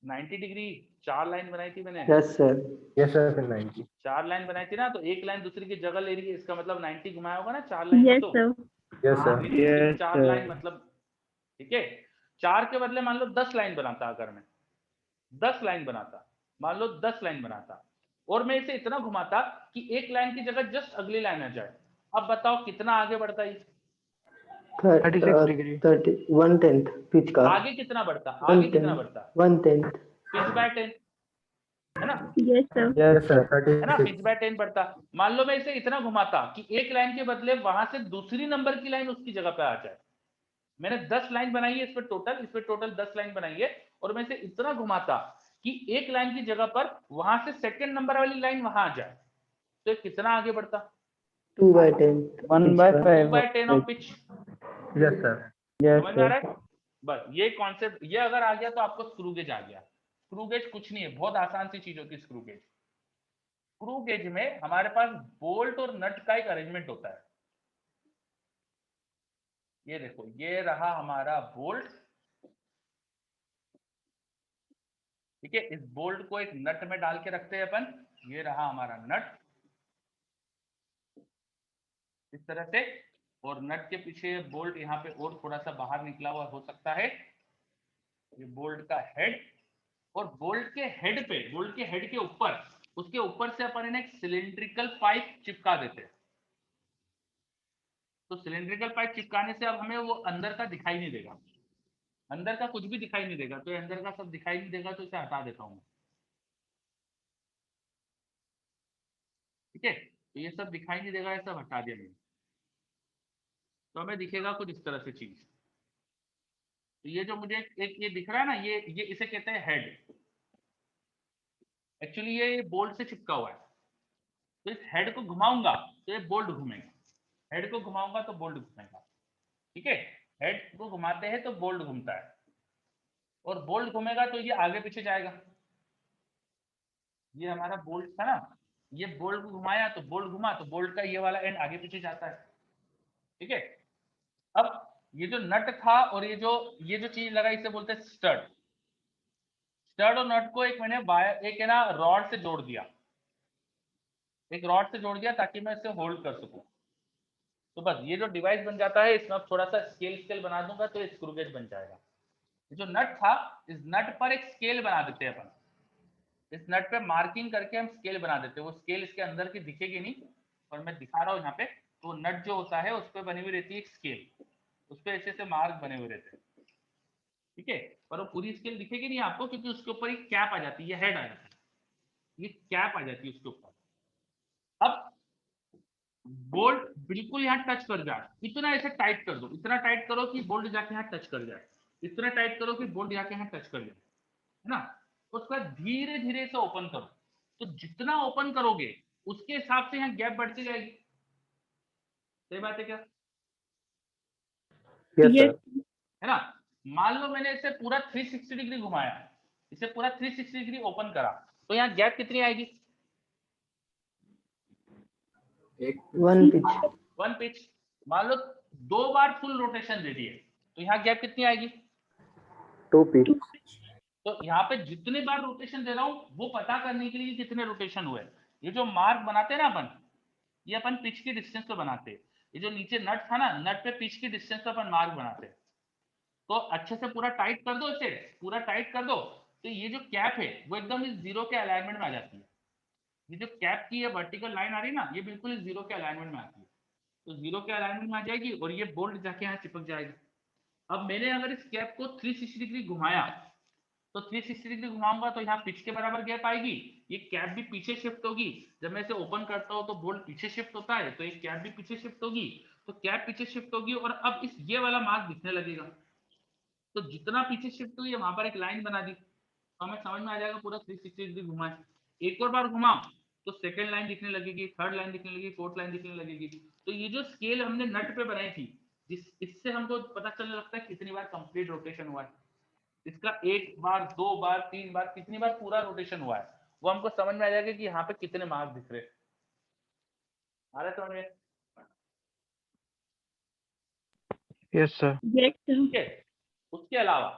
90 डिग्री। 4 लाइन बनाई थी मैंने। Yes sir. Yes, sir. Sir, 90. 4 line बनाई थी ना, तो एक लाइन दूसरी की जगह ले रही है, इसका मतलब 90 घुमाया होगा ना 4 लाइन में। यस तो sir. Yes, sir. 4 sir. Line मतलब, ठीक है। 4 के बदले मान लो 10 लाइन बनाता, अगर मैं 10 लाइन बनाता, मान लो 10 लाइन बनाता और मैं इसे इतना घुमाता कि एक लाइन की जगह जस्ट अगली लाइन आ जाए। अब बताओ कितना आगे बढ़ता है? 36 degree. 1/10 पिच का। आगे कितना बढ़ता? आगे कितना बढ़ता? 1/10 पिच बाय 10, है ना? Yes sir. Yes, sir. है ना, 36. पिच बाय 10 बढ़ता। मान लो मैं इसे इतना घुमाता कि एक लाइन के बदले वहां से दूसरी नंबर की लाइन उसकी जगह पे आ जाए। मैंने 10 लाइन बनाई है, इस पे टोटल 10 लाइन बनाई है और मैं इसे इतना घुमाता कि एक लाइन की जगह पर वहां से सेकंड नंबर वाली लाइन वहां आ जाए, तो ये कितना आगे बढ़ता? 2/10 1/5 2/10 of pitch. Yes, sir. Yes, समझ में आ रहा sir. है? बस ये कॉन्सेप्ट, ये अगर आ गया तो आपको स्क्रू गेज आ गया। स्क्रू गेज कुछ नहीं है, बहुत आसान सी चीज होती है स्क्रू गेज। स्क्रू गेज में हमारे पास बोल्ट और नट का एक अरेंजमेंट होता है। ये देखो, ये रहा हमारा बोल्ट, ठीक है। इस बोल्ट को एक नट में डाल के रखते हैं अपन। ये रहा हमारा नट, इस तरह से। और नट के पीछे बोल्ट यहाँ पे और थोड़ा सा बाहर निकला हुआ हो सकता है। ये बोल्ट का हेड, और बोल्ट के हेड के ऊपर, उसके ऊपर से अपन एक सिलिंड्रिकल पाइप चिपका देते हैं। तो सिलिंड्रिकल पाइप चिपकाने से अब हमें वो अंदर का दिखाई नहीं देगा, अंदर का कुछ भी दिखाई नहीं देगा। तो ये अंदर का सब दिखाई नहीं देगा, तो इसे हटा देता हूँ, ठीक है। तो ये सब दिखाई नहीं देगा, ये सब हटा दिया मैंने। तो हमें दिखेगा कुछ इस तरह से चीज। तो ये जो मुझे एक ये दिख रहा है ना, ये इसे कहते हैं हेड। एक्चुअली ये बोल्ट से चिपका हुआ है। तो इस हेड को घुमाऊंगा तो ये बोल्ट घूमेगा, हेड को घुमाऊंगा तो बोल्ट घूमेगा, ठीक है। हेड को घुमाते हैं तो बोल्ट घूमता है, और बोल्ट घूमेगा तो ये आगे पीछे जाएगा। ये हमारा बोल्ट था ना, ये बोल्ट को घुमाया तो बोल्ट घुमा, तो बोल्ट का ये वाला एंड आगे पीछे जाता है, ठीक है। अब ये जो नट था और ये जो चीज लगा, इसे बोलते हैं स्टड। स्टड और नट को एक मैंने एक है ना रॉड से जोड़ दिया, एक रॉड से जोड़ दिया ताकि मैं इसे होल्ड कर सकूं। तो बस ये जो डिवाइस बन जाता है, इसमें थोड़ा सा स्केल बना दूंगा तो स्क्रू गेज बन जाएगा। जो नट था, इस नट पर एक स्केल बना देते हैं अपन। इस नट पे मार्किंग करके हम स्केल बना देते हैं। वो स्केल इसके अंदर की दिखेगी नहीं, और मैं दिखा रहा हूँ यहाँ पे। तो नट जो होता है उस पर बनी हुई रहती है एक स्केल, उस पर ऐसे मार्क बने हुए रहते हैं, ठीक है। पर वो पूरी स्केल दिखेगी नहीं आपको, क्योंकि उसके ऊपर एक कैप आ जाती है, हेड आ जाता है, ये कैप आ जाती है उसके ऊपर। अब बोल्ट बिल्कुल यहाँ टच कर जाए, इतना ऐसे टाइट कर दो, इतना टाइट करो कि बोल्ट जाके यहाँ टच कर जाए, इतना टाइट करो कि बोल्ट जाके यहाँ टच कर जाए, है ना। उसके बाद धीरे धीरे से ओपन करो, तो जितना ओपन करोगे उसके हिसाब से यहाँ गैप बढ़ती जाएगी। सही बात है क्या? Yes Yes. सर। है ना। मान लो मैंने इसे पूरा 360 डिग्री घुमाया, इसे पूरा 360 डिग्री ओपन करा, तो यहाँ गैप कितनी आएगी? 1 pitch. 1 पिच। मान लो 2 बार फुल रोटेशन दे दिए, तो यहाँ गैप कितनी आएगी? 2 pitch. तो यहाँ पे जितने बार रोटेशन दे रहा हूँ वो पता करने के लिए कितने रोटेशन हुए, ये जो मार्क बनाते हैं ना अपन, ये अपन पिच की डिस्टेंस पे बनाते हैं। ये जो नीचे नट था ना, नट पे पिच की डिस्टेंस पे अपन मार्क बनाते हैं। तो अच्छे से पूरा टाइट कर दो, इसे पूरा टाइट कर दो, तो ये जो कैप है वो एकदम इस जीरो के अलाइनमेंट में आ जाती है। ये जो कैप की ये वर्टिकल लाइन आ रही है ना, ये बिल्कुल इस जीरो के अलाइनमेंट में आती है। तो जीरो के अलाइनमेंट में आ जाएगी और ये बोल्ट जाके यहाँ चिपक जाएगा। अब मैंने अगर इस कैप को 360 डिग्री घुमाया, तो 360 डिग्री घुमाऊंगा तो यहाँ पिच के बराबर गैप आएगी, ये कैप भी पीछे शिफ्ट होगी। जब मैं इसे ओपन करता हूँ तो बोल्ट पीछे शिफ्ट होता है, तो ये कैप भी पीछे शिफ्ट होगी, तो कैप पीछे शिफ्ट होगी और अब इस ये वाला मार्क दिखने लगेगा। तो जितना पीछे शिफ्ट हुई है वहां पर एक लाइन बना दी, तो हमें समझ में आ जाएगा पूरा 360 डिग्री घुमाए। एक और बार घुमाओ तो सेकंड लाइन दिखने लगेगी, थर्ड लाइन दिखने लगेगी, फोर्थ लाइन दिखने लगेगी। तो ये जो स्केल हमने नट पे बनाई थी, जिस इससे हमको पता चलने लगता है कितनी बार कंप्लीट रोटेशन हुआ है, इसका 1 बार 2 बार 3 बार कितनी बार पूरा रोटेशन हुआ है, वो हमको समझ में आ जाएगा कि यहाँ पे कितने मार्क दिख रहे हैं। आ रहा है समझ में? Yes, sir. Yes, sir. ठीक है। उसके अलावा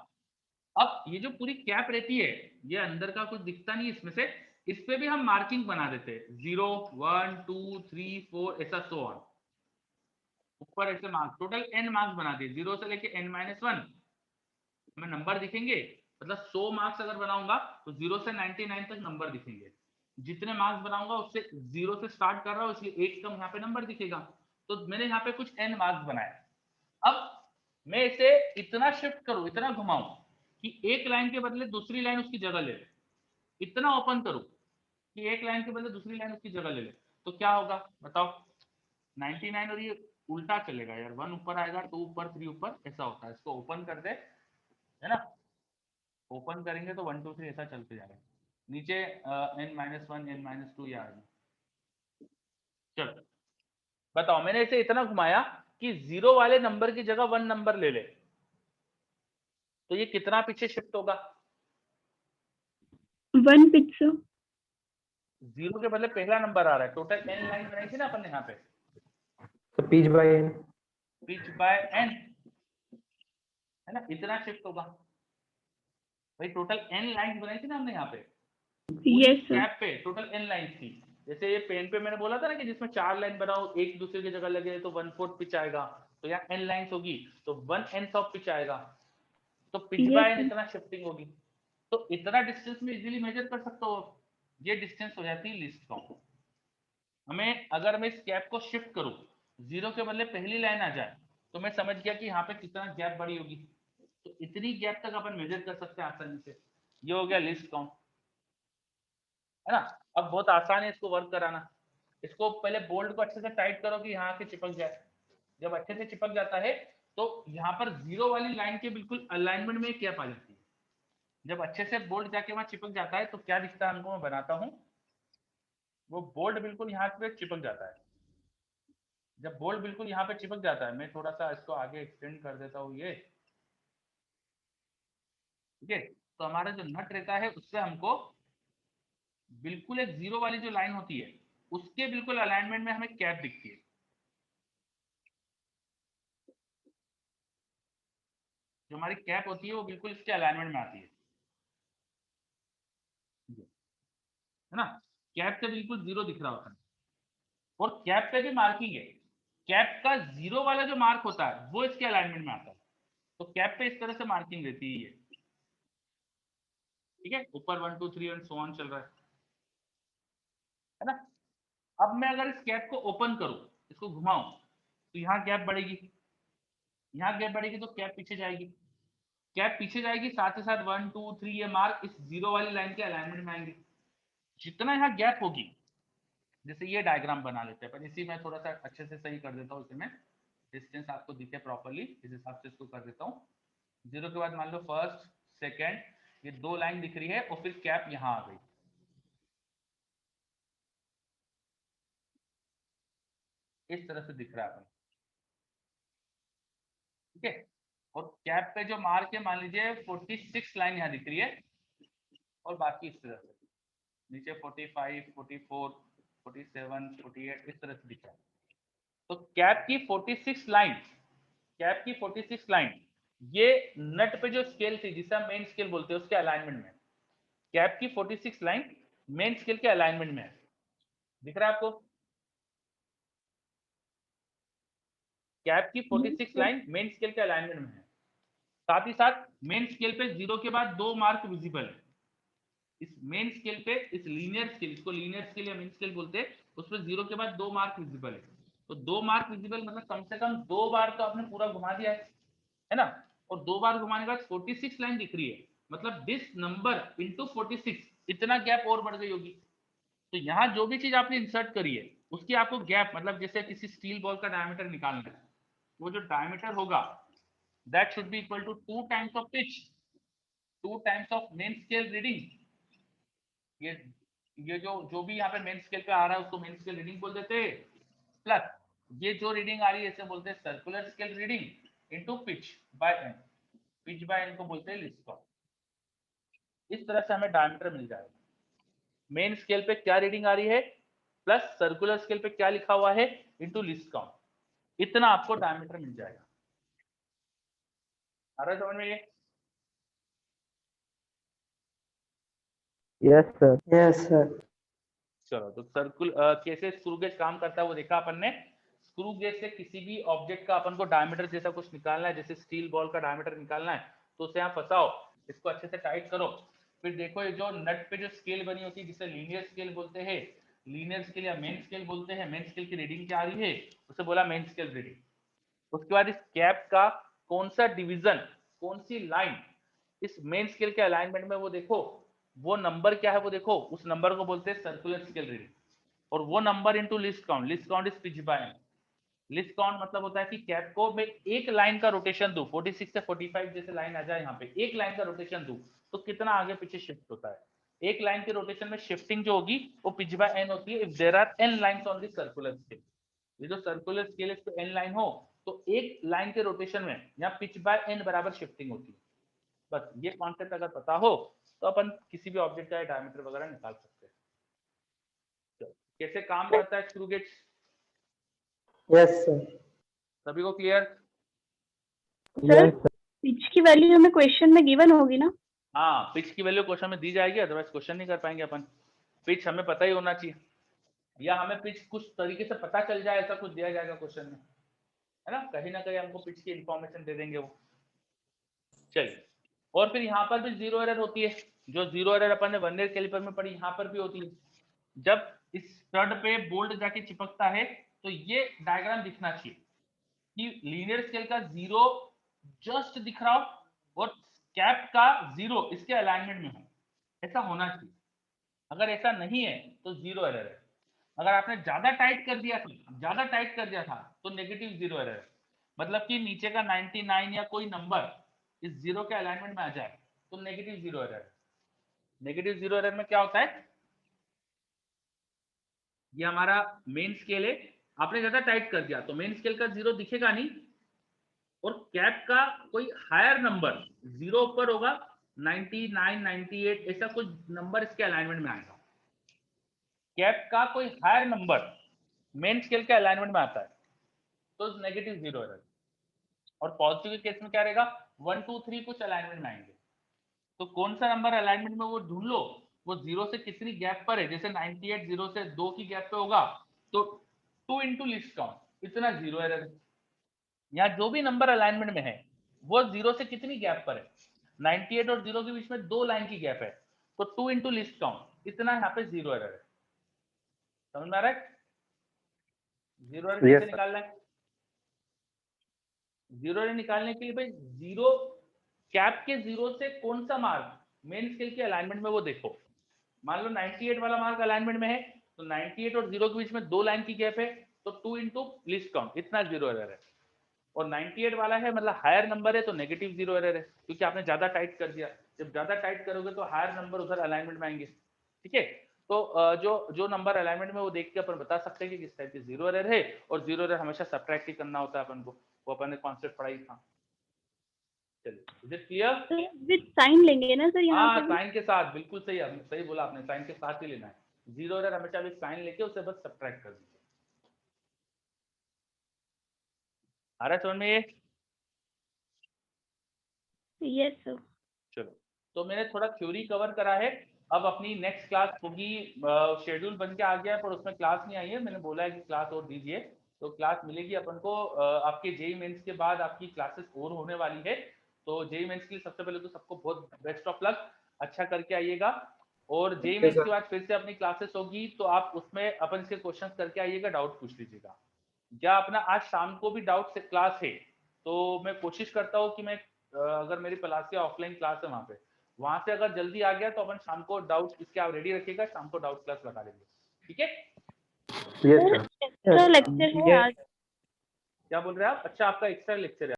अब ये जो पूरी कैप रहती है, ये अंदर का कुछ दिखता नहीं इसमें से, इस पे भी हम मार्किंग बना देते हैं, 0 1 2 3 4 ऐसा सो ऑन, ऊपर ऐसे मार्क्स, टोटल n मार्क्स बना दिए, 0 से लेके n-1 में नंबर दिखेंगे। मतलब 100 मार्क्स अगर बनाऊंगा तो 0 से 99 तक नंबर दिखेंगे। जितने मार्क्स बनाऊंगा उससे 0 से स्टार्ट कर रहा हूँ, इसलिए एक कम यहाँ पे नंबर दिखेगा। तो मैंने यहाँ पे कुछ n मार्क्स बनाए। अब मैं इसे इतना शिफ्ट करूं, इतना घुमाऊं कि एक लाइन के बदले दूसरी लाइन उसकी जगह ले ले, इतना ओपन करूं कि एक लाइन के बदले दूसरी लाइन उसकी जगह ले ले, तो क्या होगा बताओ? 99 और ये उल्टा चलेगा यार, 1 ऊपर आएगा, 2 ऊपर, 3 ऊपर, ऐसा होता है। इसको ओपन कर दे, है ना। ओपन करेंगे तो 1 2 3 ऐसा चलते जाएगा, नीचे n-1 n-2 ये आ गया। चलो बताओ, मैंने इसे इतना घुमाया कि 0 वाले नंबर की जगह 1 नंबर ले ले, तो ये कितना पीछे शिफ्ट होगा? 1 pitch, sir. 0 के बदले पहला नंबर आ रहा है, टोटल n लाइन बनाई थी ना अपन ने यहाँ पे, तो pitch by n. Pitch by n, है ना, इतना शिफ्ट होगा भाई। टोटल n लाइन बनाई थी ना हमने यहाँ पे, Yes, sir. कैप पे टोटल n लाइन थी। जैसे ये पेन पे मैंने बोला था ना कि जिसमें 4 लाइन बनाओ एक दूसरे की जगह लगे तो 1/4 पिच आएगा, तो यहाँ n लाइन्स होगी तो 1/n ऑफ पिच आएगा, तो pitch Yes, by n sir. इतना शिफ्टिंग होगी। तो इतना डिस्टेंस में इजीली मेजर कर सकते हो, ये डिस्टेंस हो जाती है लीस्ट काउंट। हमें अगर मैं इस कैप को शिफ्ट करूं, 0 के बदले पहली लाइन आ जाए, तो मैं समझ गया कि यहाँ पे कितना गैप बड़ी होगी, तो इतनी गैप तक अपन मेजर कर सकते हैं आसानी से। ये हो गया लिस्ट काउंट, है ना। अब बहुत आसान है इसको वर्क कराना। इसको पहले बोल्ट को अच्छे से टाइट करो कि यहाँ से चिपक जाए। जब अच्छे से चिपक जाता है तो यहाँ पर 0 वाली लाइन के बिल्कुल अलाइनमेंट में कैप आ जाती है। जब अच्छे से बोल्ट जाके वहां चिपक जाता है तो क्या दिखता है हमको, मैं बनाता हूँ। वो बोल्ट बिल्कुल यहाँ पे चिपक जाता है। जब बोल्ट बिल्कुल यहाँ पे चिपक जाता है, मैं थोड़ा सा इसको आगे एक्सटेंड कर देता हूँ ये, ठीक है। तो हमारा जो नट रहता है उससे हमको बिल्कुल एक 0 वाली जो लाइन होती है उसके बिल्कुल अलाइनमेंट में हमें कैप दिखती है। जो हमारी कैप होती है वो बिल्कुल इसके अलाइनमेंट में आती है ना। कैप से बिल्कुल 0 दिख रहा होता है और कैप पे भी मार्किंग है। कैप का 0 वाला जो मार्क होता है वो इसके अलाइनमेंट में आता है, तो कैप पे इस तरह से मार्किंग रहती है ये, ठीक है। ऊपर 1 2 3 एंड सो ऑन चल रहा है ना। अब मैं अगर इस कैप को ओपन करूं, इसको घुमाऊं, तो यहाँ गैप बढ़ेगी, यहाँ गैप बढ़ेगी तो कैप पीछे जाएगी। कैप पीछे जाएगी, साथ ही साथ 1 2 3 ये मार्क इस 0 वाली लाइन के अलाइनमेंट में आएंगे। जितना यहाँ गैप होगी जैसे ये डायग्राम बना लेते हैं, पर इसी में थोड़ा सा अच्छे से सही कर देता हूँ, इसी में डिस्टेंस आपको दिखे प्रॉपरली, इस हिसाब से इसको कर देता हूँ। 0 के बाद मान लो फर्स्ट सेकेंड, ये 2 लाइन दिख रही है और फिर कैप यहाँ आ गई। इस तरह से दिख रहा है अपन, ठीक है। और कैप पे जो मार्क है मान लीजिए 46 लाइन यहाँ दिख रही है, और बाकी इस तरह से नीचे 45, 44, 47, 48 इस तरह से दिख रहा है। तो कैप की 46 लाइन, कैप की 46 लाइन ये नट पे जो स्केल थी जिसे हम मेन स्केल बोलते हैं उसके अलाइनमेंट में, कैप की 46 लाइन मेन स्केल के अलाइनमेंट में है। दिख रहा है आपको? कैप की 46 लाइन मेन स्केल के अलाइनमेंट में है। साथ ही साथ मेन स्केल पे 0 के बाद 2 मार्क विजिबल है। इस मेन स्केल पे, इस लीनियर स्केल, इसको लीनियर स्केल या मेन स्केल बोलते हैं, उस पर 0 के बाद 2 मार्क विजिबल है। तो 2 मार्क विजिबल मतलब कम से कम 2 बार तो आपने पूरा घुमा दिया है ना। और 2 बार घुमाने के बाद 46 लाइन दिख रही है, मतलब दिस नंबर इंटू 46, इतना गैप और बढ़ गई होगी। तो यहाँ जो भी चीज आपने इंसर्ट करी है उसकी आपको गैप, मतलब जैसे किसी स्टील बॉल का डायमीटर निकालना है, वो जो डायमीटर होगा that should be equal to 2 times of pitch, 2 times of main scale reading. ये जो भी यहाँ पे मेन स्केल पे आ रहा है उसको मेन स्केल रीडिंग बोल देते हैं, प्लस ये जो रीडिंग आ रही है इसे बोलते हैं circular scale reading into pitch by N. Pitch by N को बोलते हैं लीस्ट काउंट। इस तरह से हमें डायमीटर मिल जाएगा। मेन स्केल पे क्या रीडिंग आ रही है प्लस सर्कुलर स्केल पे क्या लिखा हुआ है इनटू लीस्ट काउंट, इतना आपको डायमीटर मिल जाएगा। आ रहा है समझ में ये? Yes sir. Yes sir. चलो, तो सर्कुल कैसे स्क्रू गेज काम करता है वो देखा अपन ने। स्क्रू गेज से किसी भी ऑब्जेक्ट का अपन को डायमीटर जैसा कुछ निकालना है, जैसे स्टील बॉल का डायमीटर निकालना है, तो उसे यहाँ फंसाओ, इसको अच्छे से टाइट करो, फिर देखो ये जो नट पे जो स्केल बनी होती है जिसे लीनियर स्केल बोलते हैं, लीनियर स्केल या मेन स्केल बोलते हैं, मेन स्केल की रीडिंग क्या आ रही है उसे बोला मेन स्केल रीडिंग। उसके बाद इस कैप का कौन सा डिवीजन, कौन सी लाइन इस मेन स्केल के अलाइनमेंट में वो देखो, वो नंबर क्या है वो देखो, उस नंबर को बोलते हैं सर्कुलर स्केल रीडिंग। और वो number into least count, least count is pitch by N. Least count मतलब होता है कि कैप को मैं एक लाइन का रोटेशन दूं, 46 से 45 जैसे लाइन आ जाए यहाँ पे, एक लाइन का रोटेशन दूं तो कितना आगे पीछे शिफ्ट होता है। एक लाइन के रोटेशन में शिफ्टिंग जो होगी वो पिच बाय एन होती है if there are N lines on the circular scale. ये जो सर्कुलर स्केल है इस पे एन लाइन हो तो एक लाइन के रोटेशन में यहाँ पिच बाय एन बराबर शिफ्टिंग होती है। बस ये कॉन्सेप्ट अगर पता हो तो अपन किसी भी ऑब्जेक्ट का डायमीटर वगैरह निकाल सकते हैं। तो कैसे काम करता है स्क्रू गेज, यस सर। सभी को clear? Sir yes sir. Pitch की वैल्यू हमें क्वेश्चन में गिवन होगी ना? हाँ, पिच की वैल्यू क्वेश्चन में दी जाएगी, अदरवाइज क्वेश्चन नहीं कर पाएंगे अपन। पिच हमें पता ही होना चाहिए, या हमें पिच कुछ तरीके से पता चल जाए ऐसा कुछ दिया जाएगा क्वेश्चन में, है ना कहीं हमको पिच की इंफॉर्मेशन दे देंगे वो। चलिए, और फिर यहाँ पर भी जीरो एरर होती है, जो जीरो एरर अपन ने वर्नियर कैलिपर में पढ़ी यहाँ पर भी होती है। जब इस स्टड पे बोल्ट जाके चिपकता है तो ये डायग्राम दिखना चाहिए कि लीनियर स्केल का 0 जस्ट दिख रहा हो और कैप का 0 इसके अलाइनमेंट में हो, ऐसा होना चाहिए। अगर ऐसा नहीं है तो जीरो एरर है। अगर आपने ज्यादा टाइट कर दिया था तो नेगेटिव जीरो एरर है, मतलब कि नीचे का 99 या कोई नंबर इस जीरो के अलाइनमेंट में आ जाए तो नेगेटिव जीरो एरर है। नेगेटिव जीरो एरर में क्या होता है, ये हमारा मेन स्केल है, आपने ज्यादा टाइट कर दिया तो मेन स्केल का 0 दिखेगा नहीं, और कैप का कोई हायर नंबर 0 ऊपर होगा, 99, 98 ऐसा कुछ नंबर इसके अलाइनमेंट में आएगा। कैप का कोई हायर नंबर मेन स्केल के अलाइनमेंट में आता है तो नेगेटिव जीरो एरर। और पॉजिटिव के केस में क्या रहेगा, 1, 2, 3 कुछ अलाइनमेंट में आएंगे। तो कौन सा नंबर अलाइनमेंट में वो ढूंढ लो, वो 0 से कितनी गैप पर है, जैसे 98 0 से 2 की गैप पे होगा तो 2 इंटू लिस्ट काउंट, इतना जीरो एरर है। यहाँ जो भी नंबर अलाइनमेंट में है वो 0 से कितनी गैप पर है, 98 और 0 के बीच में 2 लाइन की गैप है, तो 2 इंटू लिस्ट काउंट, इतना यहाँ पे जीरो एरर है। समझ में आ रहा है? जीरो एरर कैसे निकालना है? जीरो एरर निकालने के लिए भाई जीरो, कैप के 0 से कौन सा मार्क मेन स्केल के अलाइनमेंट में वो देखो। मान लो 98 वाला मार्क अलाइनमेंट में है तो 98 और 0 के बीच में 2 लाइन की गैप है, तो 2 इंटू लीस्ट काउंट, इतना 0 एरर है। और 98 वाला है मतलब हायर नंबर है तो नेगेटिव 0 एरर है, क्योंकि आपने ज्यादा टाइट कर दिया। जब ज्यादा टाइट करोगे तो हायर नंबर उधर अलाइनमेंट में आएंगे। ठीक है, तो जो नंबर अलाइनमेंट में वो देख के अपन बता सकते हैं कि किस टाइप की 0 एरर है, और 0 एरर हमेशा सब्ट्रैक्ट ही करना होता है अपन को, वो अपन ने कॉन्सेप्ट पढ़ाई था। चलिए, is it clear? With sign लेंगे ना सर यहाँ हाँ, पे? साइन के साथ, बिल्कुल सही, आपने सही बोला, आपने साइन के साथ ही लेना है। 0 एरर हमेशा विद साइन लेके उसे बस सब्ट्रैक्ट कर दीजिए। आ रहा है समझ में ये? Yes sir. चलो, तो मैंने थोड़ा थ्योरी कवर करा है। अब अपनी नेक्स्ट क्लास होगी, शेड्यूल बन के आ गया है पर उसमें क्लास नहीं आई है, मैंने बोला है कि क्लास और दीजिए, तो क्लास मिलेगी अपन को। आपके जेई मेंस के बाद आपकी क्लासेस और होने वाली है, तो जेई मेंस के लिए सबसे पहले तो सबको बहुत बेस्ट ऑफ लक, अच्छा करके आइएगा। और जेई मेंस के बाद फिर से अपनी क्लासेस होगी, तो आप उसमें अपन इसके क्वेश्चंस करके आइएगा, डाउट पूछ लीजिएगा। या अपना आज शाम को भी डाउट से क्लास है, तो मैं कोशिश करता हूँ कि मैं अगर मेरी पलासिया ऑफलाइन क्लास है वहां से अगर जल्दी आ गया तो अपन शाम को डाउट इसके आप रेडी रखिएगा, शाम को डाउट क्लास लगा लेंगे। ठीक है? Yes sir. एक्स्ट्रा लेक्चर है आज? क्या बोल रहे हैं आप? अच्छा, आपका एक्स्ट्रा लेक्चर है।